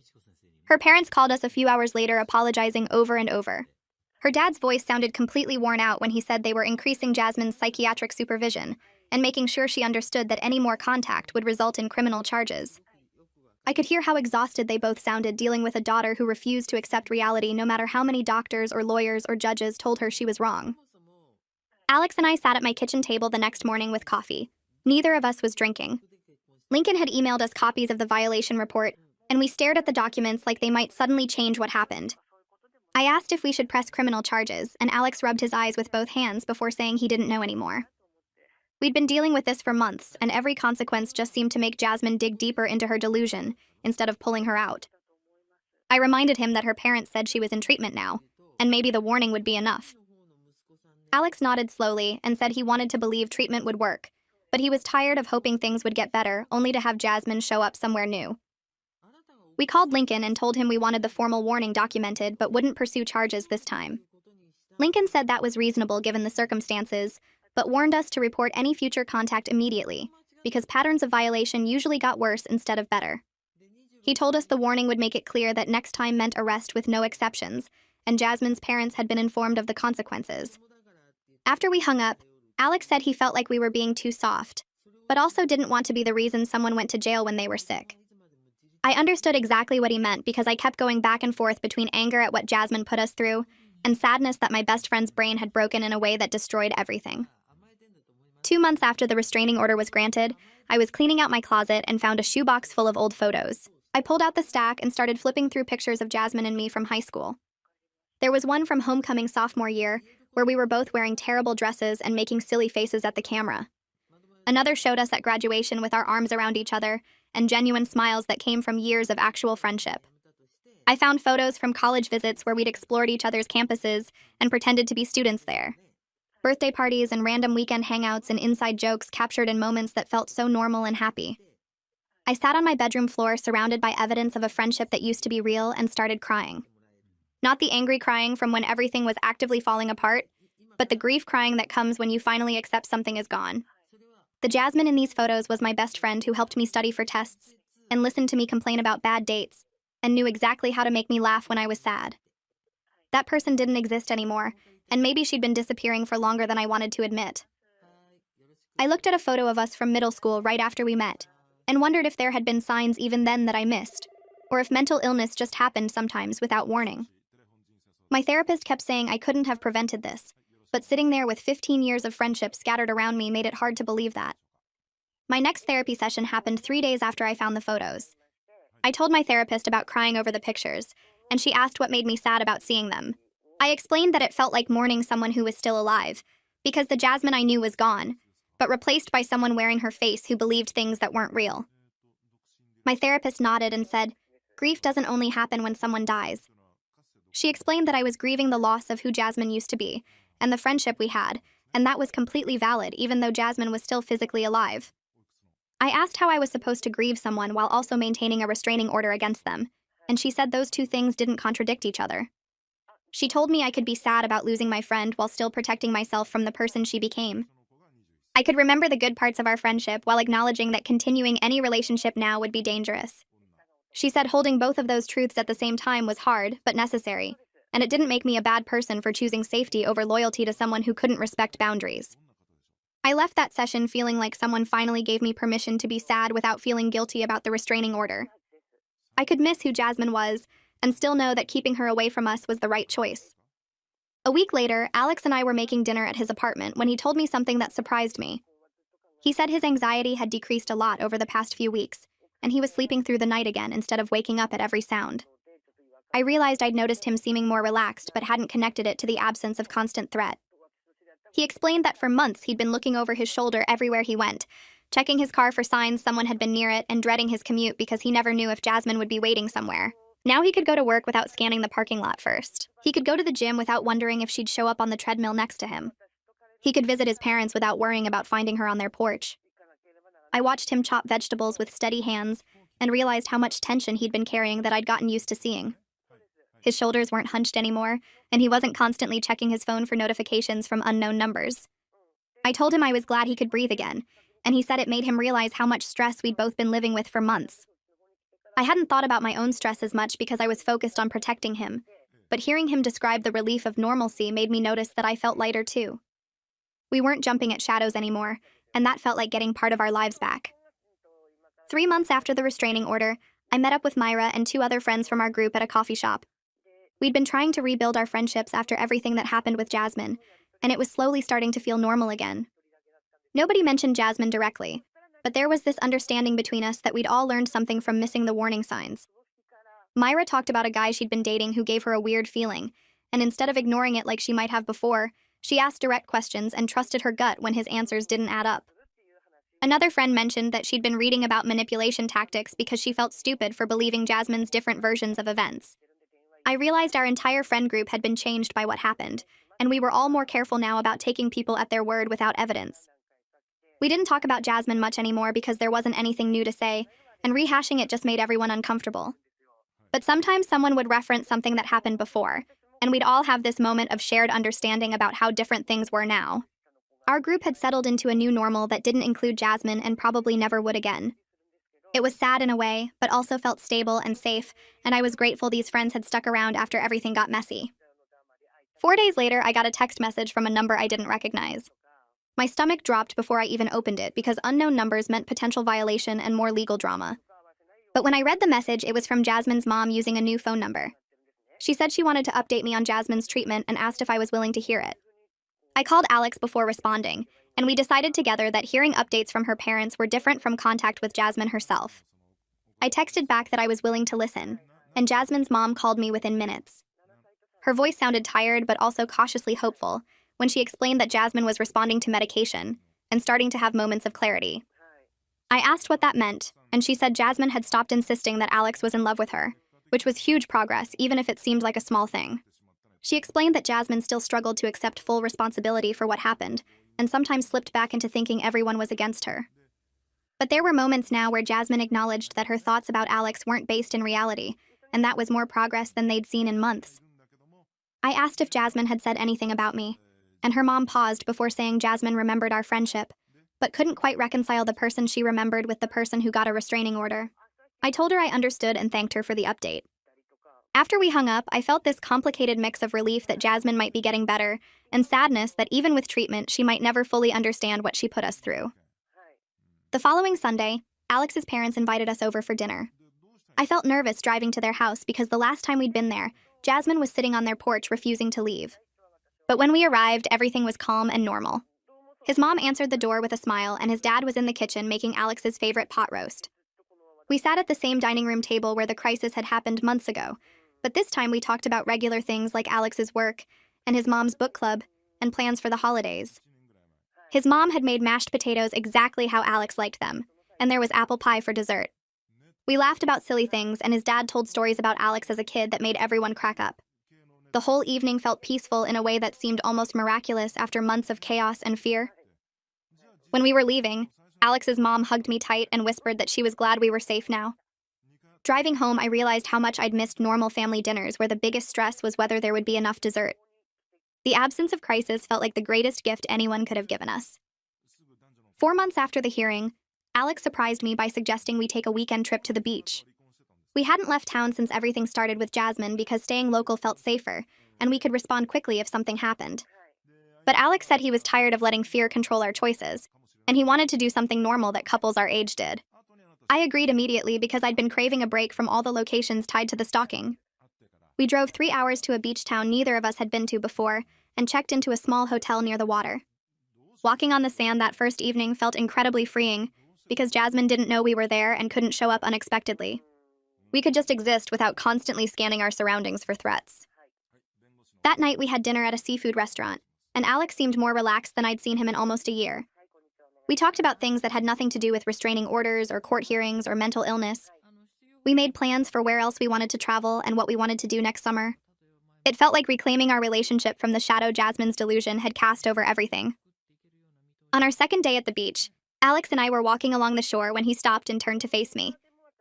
Her parents called us a few hours later, apologizing over and over. Her dad's voice sounded completely worn out when he said they were increasing Jasmine's psychiatric supervision and making sure she understood that any more contact would result in criminal charges. I could hear how exhausted they both sounded dealing with a daughter who refused to accept reality no matter how many doctors or lawyers or judges told her she was wrong. Alex and I sat at my kitchen table the next morning with coffee. Neither of us was drinking. Lincoln had emailed us copies of the violation report, and we stared at the documents like they might suddenly change what happened. I asked if we should press criminal charges, and Alex rubbed his eyes with both hands before saying he didn't know anymore. We'd been dealing with this for months, and every consequence just seemed to make Jasmine dig deeper into her delusion instead of pulling her out. I reminded him that her parents said she was in treatment now, and maybe the warning would be enough. Alex nodded slowly and said he wanted to believe treatment would work, but he was tired of hoping things would get better only to have Jasmine show up somewhere new. We called Lincoln and told him we wanted the formal warning documented but wouldn't pursue charges this time. Lincoln said that was reasonable given the circumstances, but warned us to report any future contact immediately, because patterns of violation usually got worse instead of better. He told us the warning would make it clear that next time meant arrest with no exceptions, and Jasmine's parents had been informed of the consequences. After we hung up, Alex said he felt like we were being too soft, but also didn't want to be the reason someone went to jail when they were sick. I understood exactly what he meant because I kept going back and forth between anger at what Jasmine put us through and sadness that my best friend's brain had broken in a way that destroyed everything. 2 months after the restraining order was granted, I was cleaning out my closet and found a shoebox full of old photos. I pulled out the stack and started flipping through pictures of Jasmine and me from high school. There was one from homecoming sophomore year, where we were both wearing terrible dresses and making silly faces at the camera. Another showed us at graduation with our arms around each other and genuine smiles that came from years of actual friendship. I found photos from college visits where we'd explored each other's campuses and pretended to be students there. Birthday parties and random weekend hangouts and inside jokes captured in moments that felt so normal and happy. I sat on my bedroom floor surrounded by evidence of a friendship that used to be real and started crying. Not the angry crying from when everything was actively falling apart, but the grief crying that comes when you finally accept something is gone. The Jasmine in these photos was my best friend who helped me study for tests and listened to me complain about bad dates and knew exactly how to make me laugh when I was sad. That person didn't exist anymore, and maybe she'd been disappearing for longer than I wanted to admit. I looked at a photo of us from middle school right after we met and wondered if there had been signs even then that I missed, or if mental illness just happened sometimes without warning. My therapist kept saying I couldn't have prevented this, but sitting there with 15 years of friendship scattered around me made it hard to believe that. My next therapy session happened 3 days after I found the photos. I told my therapist about crying over the pictures, and she asked what made me sad about seeing them. I explained that it felt like mourning someone who was still alive, because the Jasmine I knew was gone, but replaced by someone wearing her face who believed things that weren't real. My therapist nodded and said, "Grief doesn't only happen when someone dies." She explained that I was grieving the loss of who Jasmine used to be, and the friendship we had, and that was completely valid even though Jasmine was still physically alive. I asked how I was supposed to grieve someone while also maintaining a restraining order against them, and she said those two things didn't contradict each other. She told me I could be sad about losing my friend while still protecting myself from the person she became. I could remember the good parts of our friendship while acknowledging that continuing any relationship now would be dangerous. She said holding both of those truths at the same time was hard, but necessary, and it didn't make me a bad person for choosing safety over loyalty to someone who couldn't respect boundaries. I left that session feeling like someone finally gave me permission to be sad without feeling guilty about the restraining order. I could miss who Jasmine was, and still know that keeping her away from us was the right choice. A week later, Alex and I were making dinner at his apartment when he told me something that surprised me. He said his anxiety had decreased a lot over the past few weeks, and he was sleeping through the night again instead of waking up at every sound. I realized I'd noticed him seeming more relaxed but hadn't connected it to the absence of constant threat. He explained that for months he'd been looking over his shoulder everywhere he went, checking his car for signs someone had been near it and dreading his commute because he never knew if Jasmine would be waiting somewhere. Now he could go to work without scanning the parking lot first. He could go to the gym without wondering if she'd show up on the treadmill next to him. He could visit his parents without worrying about finding her on their porch. I watched him chop vegetables with steady hands and realized how much tension he'd been carrying that I'd gotten used to seeing. His shoulders weren't hunched anymore, and he wasn't constantly checking his phone for notifications from unknown numbers. I told him I was glad he could breathe again, and he said it made him realize how much stress we'd both been living with for months. I hadn't thought about my own stress as much because I was focused on protecting him, but hearing him describe the relief of normalcy made me notice that I felt lighter too. We weren't jumping at shadows anymore, and that felt like getting part of our lives back. 3 months after the restraining order, I met up with Myra and 2 other friends from our group at a coffee shop. We'd been trying to rebuild our friendships after everything that happened with Jasmine, and it was slowly starting to feel normal again. Nobody mentioned Jasmine directly, but there was this understanding between us that we'd all learned something from missing the warning signs. Myra talked about a guy she'd been dating who gave her a weird feeling, and instead of ignoring it like she might have before, she asked direct questions and trusted her gut when his answers didn't add up. Another friend mentioned that she'd been reading about manipulation tactics because she felt stupid for believing Jasmine's different versions of events. I realized our entire friend group had been changed by what happened, and we were all more careful now about taking people at their word without evidence. We didn't talk about Jasmine much anymore because there wasn't anything new to say, and rehashing it just made everyone uncomfortable. But sometimes someone would reference something that happened before, and we'd all have this moment of shared understanding about how different things were now. Our group had settled into a new normal that didn't include Jasmine and probably never would again. It was sad in a way, but also felt stable and safe, and I was grateful these friends had stuck around after everything got messy. 4 days later, I got a text message from a number I didn't recognize. My stomach dropped before I even opened it because unknown numbers meant potential violation and more legal drama. But when I read the message, it was from Jasmine's mom using a new phone number. She said she wanted to update me on Jasmine's treatment and asked if I was willing to hear it. I called Alex before responding, and we decided together that hearing updates from her parents were different from contact with Jasmine herself. I texted back that I was willing to listen, and Jasmine's mom called me within minutes. Her voice sounded tired but also cautiously hopeful when she explained that Jasmine was responding to medication and starting to have moments of clarity. I asked what that meant, and she said Jasmine had stopped insisting that Alex was in love with her, which was huge progress even if it seemed like a small thing. She explained that Jasmine still struggled to accept full responsibility for what happened, and sometimes slipped back into thinking everyone was against her. But there were moments now where Jasmine acknowledged that her thoughts about Alex weren't based in reality, and that was more progress than they'd seen in months. I asked if Jasmine had said anything about me, and her mom paused before saying Jasmine remembered our friendship, but couldn't quite reconcile the person she remembered with the person who got a restraining order. I told her I understood and thanked her for the update. After we hung up, I felt this complicated mix of relief that Jasmine might be getting better, and sadness that even with treatment, she might never fully understand what she put us through. The following Sunday, Alex's parents invited us over for dinner. I felt nervous driving to their house because the last time we'd been there, Jasmine was sitting on their porch refusing to leave. But when we arrived, everything was calm and normal. His mom answered the door with a smile, and his dad was in the kitchen making Alex's favorite pot roast. We sat at the same dining room table where the crisis had happened months ago, but this time we talked about regular things like Alex's work, and his mom's book club, and plans for the holidays. His mom had made mashed potatoes exactly how Alex liked them, and there was apple pie for dessert. We laughed about silly things, and his dad told stories about Alex as a kid that made everyone crack up. The whole evening felt peaceful in a way that seemed almost miraculous after months of chaos and fear. When we were leaving, Alex's mom hugged me tight and whispered that she was glad we were safe now. Driving home, I realized how much I'd missed normal family dinners where the biggest stress was whether there would be enough dessert. The absence of crisis felt like the greatest gift anyone could have given us. 4 months after the hearing, Alex surprised me by suggesting we take a weekend trip to the beach. We hadn't left town since everything started with Jasmine because staying local felt safer, and we could respond quickly if something happened. But Alex said he was tired of letting fear control our choices, and he wanted to do something normal that couples our age did. I agreed immediately because I'd been craving a break from all the locations tied to the stalking. We drove 3 hours to a beach town neither of us had been to before, and checked into a small hotel near the water. Walking on the sand that first evening felt incredibly freeing, because Jasmine didn't know we were there and couldn't show up unexpectedly. We could just exist without constantly scanning our surroundings for threats. That night we had dinner at a seafood restaurant, and Alex seemed more relaxed than I'd seen him in almost a year. We talked about things that had nothing to do with restraining orders or court hearings or mental illness. We made plans for where else we wanted to travel and what we wanted to do next summer. It felt like reclaiming our relationship from the shadow Jasmine's delusion had cast over everything. On our second day at the beach, Alex and I were walking along the shore when he stopped and turned to face me.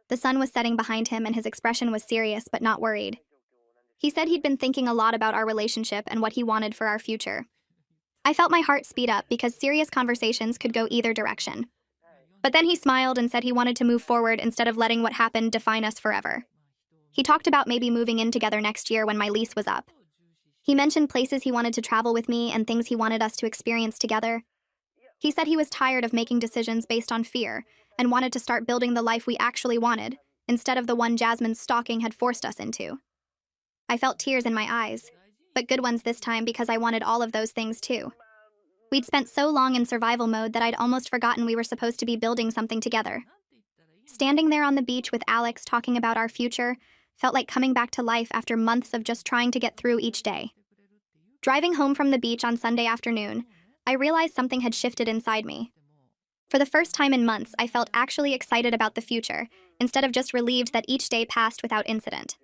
The sun was setting behind him and his expression was serious but not worried. He said he'd been thinking a lot about our relationship and what he wanted for our future. I felt my heart speed up because serious conversations could go either direction. But then he smiled and said he wanted to move forward instead of letting what happened define us forever. He talked about maybe moving in together next year when my lease was up. He mentioned places he wanted to travel with me and things he wanted us to experience together. He said he was tired of making decisions based on fear and wanted to start building the life we actually wanted, instead of the one Jasmine's stalking had forced us into. I felt tears in my eyes, but good ones this time because I wanted all of those things too. We'd spent so long in survival mode that I'd almost forgotten we were supposed to be building something together. Standing there on the beach with Alex talking about our future felt like coming back to life after months of just trying to get through each day. Driving home from the beach on Sunday afternoon, I realized something had shifted inside me. For the first time in months, I felt actually excited about the future, instead of just relieved that each day passed without incident.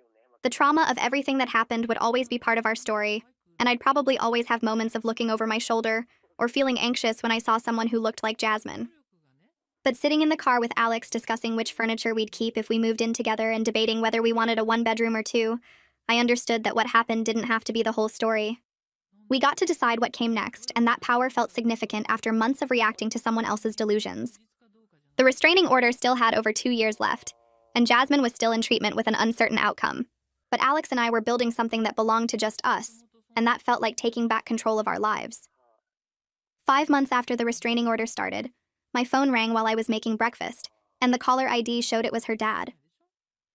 The trauma of everything that happened would always be part of our story, and I'd probably always have moments of looking over my shoulder or feeling anxious when I saw someone who looked like Jasmine. But sitting in the car with Alex discussing which furniture we'd keep if we moved in together and debating whether we wanted a one-bedroom or two, I understood that what happened didn't have to be the whole story. We got to decide what came next, and that power felt significant after months of reacting to someone else's delusions. The restraining order still had over 2 years left, and Jasmine was still in treatment with an uncertain outcome. But Alex and I were building something that belonged to just us, and that felt like taking back control of our lives. 5 months after the restraining order started, my phone rang while I was making breakfast, and the caller ID showed it was her dad.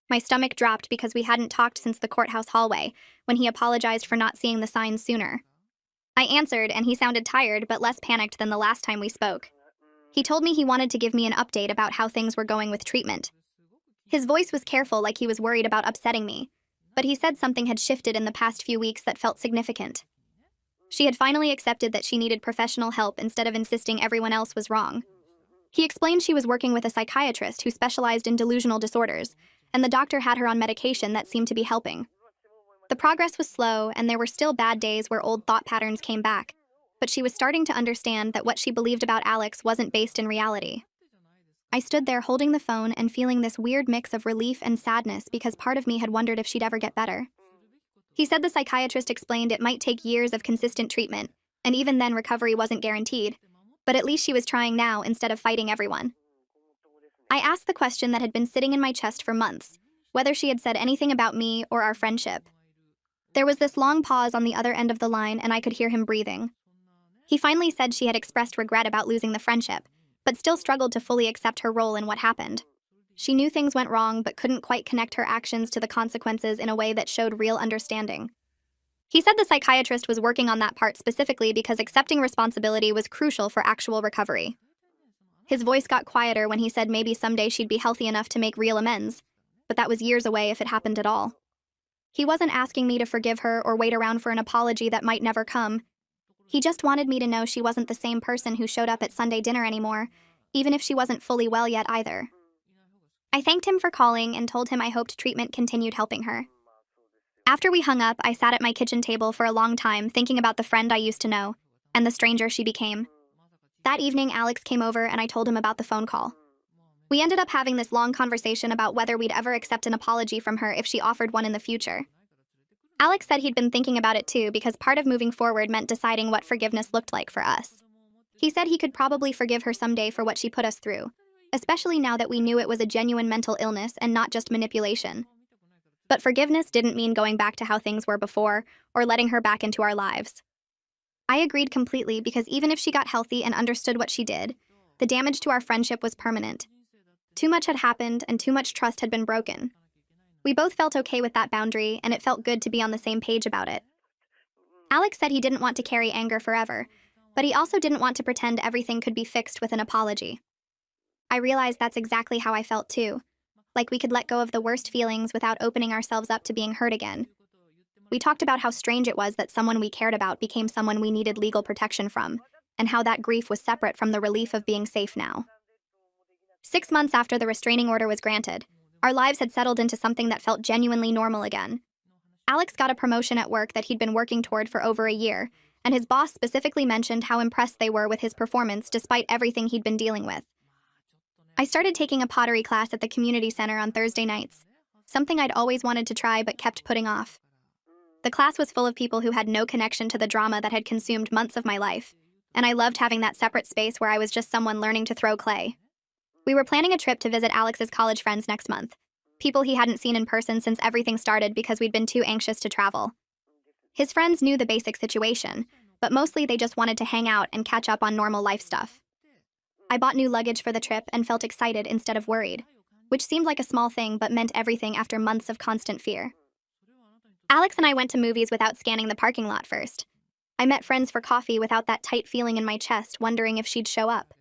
My stomach dropped because we hadn't talked since the courthouse hallway, when he apologized for not seeing the signs sooner. I answered, and he sounded tired but less panicked than the last time we spoke. He told me he wanted to give me an update about how things were going with treatment. His voice was careful, like he was worried about upsetting me, but he said something had shifted in the past few weeks that felt significant. She had finally accepted that she needed professional help instead of insisting everyone else was wrong. He explained she was working with a psychiatrist who specialized in delusional disorders, and the doctor had her on medication that seemed to be helping. The progress was slow, and there were still bad days where old thought patterns came back, but she was starting to understand that what she believed about Alex wasn't based in reality. I stood there holding the phone and feeling this weird mix of relief and sadness because part of me had wondered if she'd ever get better. He said the psychiatrist explained it might take years of consistent treatment, and even then recovery wasn't guaranteed, but at least she was trying now instead of fighting everyone. I asked the question that had been sitting in my chest for months, whether she had said anything about me or our friendship. There was this long pause on the other end of the line, and I could hear him breathing. He finally said she had expressed regret about losing the friendship, but still struggled to fully accept her role in what happened. She knew things went wrong, but couldn't quite connect her actions to the consequences in a way that showed real understanding. He said the psychiatrist was working on that part specifically because accepting responsibility was crucial for actual recovery. His voice got quieter when he said maybe someday she'd be healthy enough to make real amends, but that was years away if it happened at all. He wasn't asking me to forgive her or wait around for an apology that might never come. He just wanted me to know she wasn't the same person who showed up at Sunday dinner anymore, even if she wasn't fully well yet either. I thanked him for calling and told him I hoped treatment continued helping her. After we hung up, I sat at my kitchen table for a long time thinking about the friend I used to know, and the stranger she became. That evening, Alex came over and I told him about the phone call. We ended up having this long conversation about whether we'd ever accept an apology from her if she offered one in the future. Alex said he'd been thinking about it too because part of moving forward meant deciding what forgiveness looked like for us. He said he could probably forgive her someday for what she put us through, especially now that we knew it was a genuine mental illness and not just manipulation. But forgiveness didn't mean going back to how things were before or letting her back into our lives. I agreed completely because even if she got healthy and understood what she did, the damage to our friendship was permanent. Too much had happened and too much trust had been broken. We both felt okay with that boundary, and it felt good to be on the same page about it. Alex said he didn't want to carry anger forever, but he also didn't want to pretend everything could be fixed with an apology. I realized that's exactly how I felt too, like we could let go of the worst feelings without opening ourselves up to being hurt again. We talked about how strange it was that someone we cared about became someone we needed legal protection from, and how that grief was separate from the relief of being safe now. 6 months after the restraining order was granted, our lives had settled into something that felt genuinely normal again. Alex got a promotion at work that he'd been working toward for over a year, and his boss specifically mentioned how impressed they were with his performance despite everything he'd been dealing with. I started taking a pottery class at the community center on Thursday nights, something I'd always wanted to try but kept putting off. The class was full of people who had no connection to the drama that had consumed months of my life, and I loved having that separate space where I was just someone learning to throw clay. We were planning a trip to visit Alex's college friends next month, people he hadn't seen in person since everything started because we'd been too anxious to travel. His friends knew the basic situation, but mostly they just wanted to hang out and catch up on normal life stuff. I bought new luggage for the trip and felt excited instead of worried, which seemed like a small thing but meant everything after months of constant fear. Alex and I went to movies without scanning the parking lot first. I met friends for coffee without that tight feeling in my chest, wondering if she'd show up.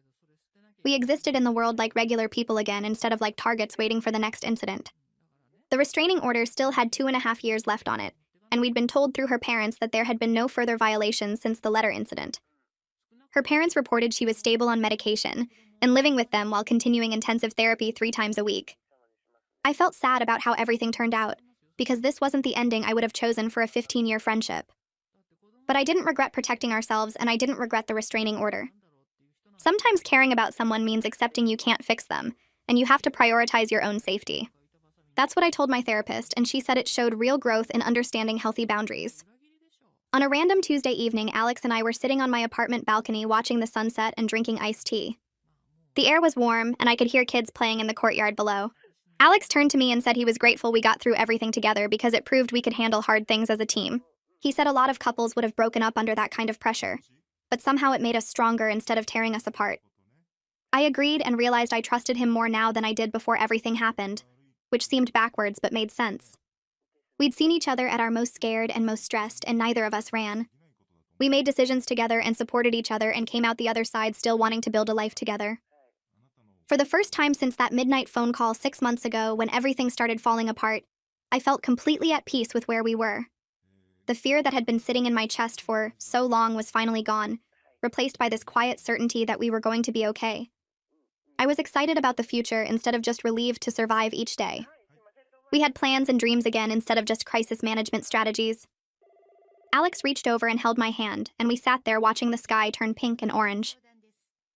We existed in the world like regular people again instead of like targets waiting for the next incident. The restraining order still had 2.5 years left on it, and we'd been told through her parents that there had been no further violations since the letter incident. Her parents reported she was stable on medication and living with them while continuing intensive therapy 3 times a week. I felt sad about how everything turned out, because this wasn't the ending I would have chosen for a 15-year friendship. But I didn't regret protecting ourselves, and I didn't regret the restraining order. Sometimes caring about someone means accepting you can't fix them, and you have to prioritize your own safety. That's what I told my therapist, and she said it showed real growth in understanding healthy boundaries. On a random Tuesday evening, Alex and I were sitting on my apartment balcony watching the sunset and drinking iced tea. The air was warm, and I could hear kids playing in the courtyard below. Alex turned to me and said he was grateful we got through everything together because it proved we could handle hard things as a team. He said a lot of couples would have broken up under that kind of pressure, but somehow it made us stronger instead of tearing us apart. I agreed and realized I trusted him more now than I did before everything happened, which seemed backwards but made sense. We'd seen each other at our most scared and most stressed, and neither of us ran. We made decisions together and supported each other and came out the other side still wanting to build a life together. For the first time since that midnight phone call 6 months ago when everything started falling apart, I felt completely at peace with where we were. The fear that had been sitting in my chest for so long was finally gone, replaced by this quiet certainty that we were going to be okay. I was excited about the future instead of just relieved to survive each day. We had plans and dreams again instead of just crisis management strategies. Alex reached over and held my hand, and we sat there watching the sky turn pink and orange.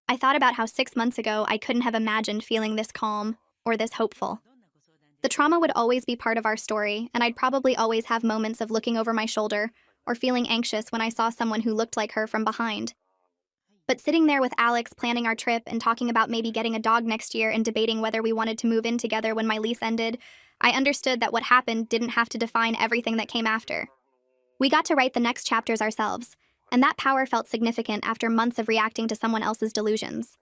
I thought about how 6 months ago I couldn't have imagined feeling this calm or this hopeful. The trauma would always be part of our story, and I'd probably always have moments of looking over my shoulder or feeling anxious when I saw someone who looked like her from behind. But sitting there with Alex planning our trip and talking about maybe getting a dog next year and debating whether we wanted to move in together when my lease ended, I understood that what happened didn't have to define everything that came after. We got to write the next chapters ourselves, and that power felt significant after months of reacting to someone else's delusions.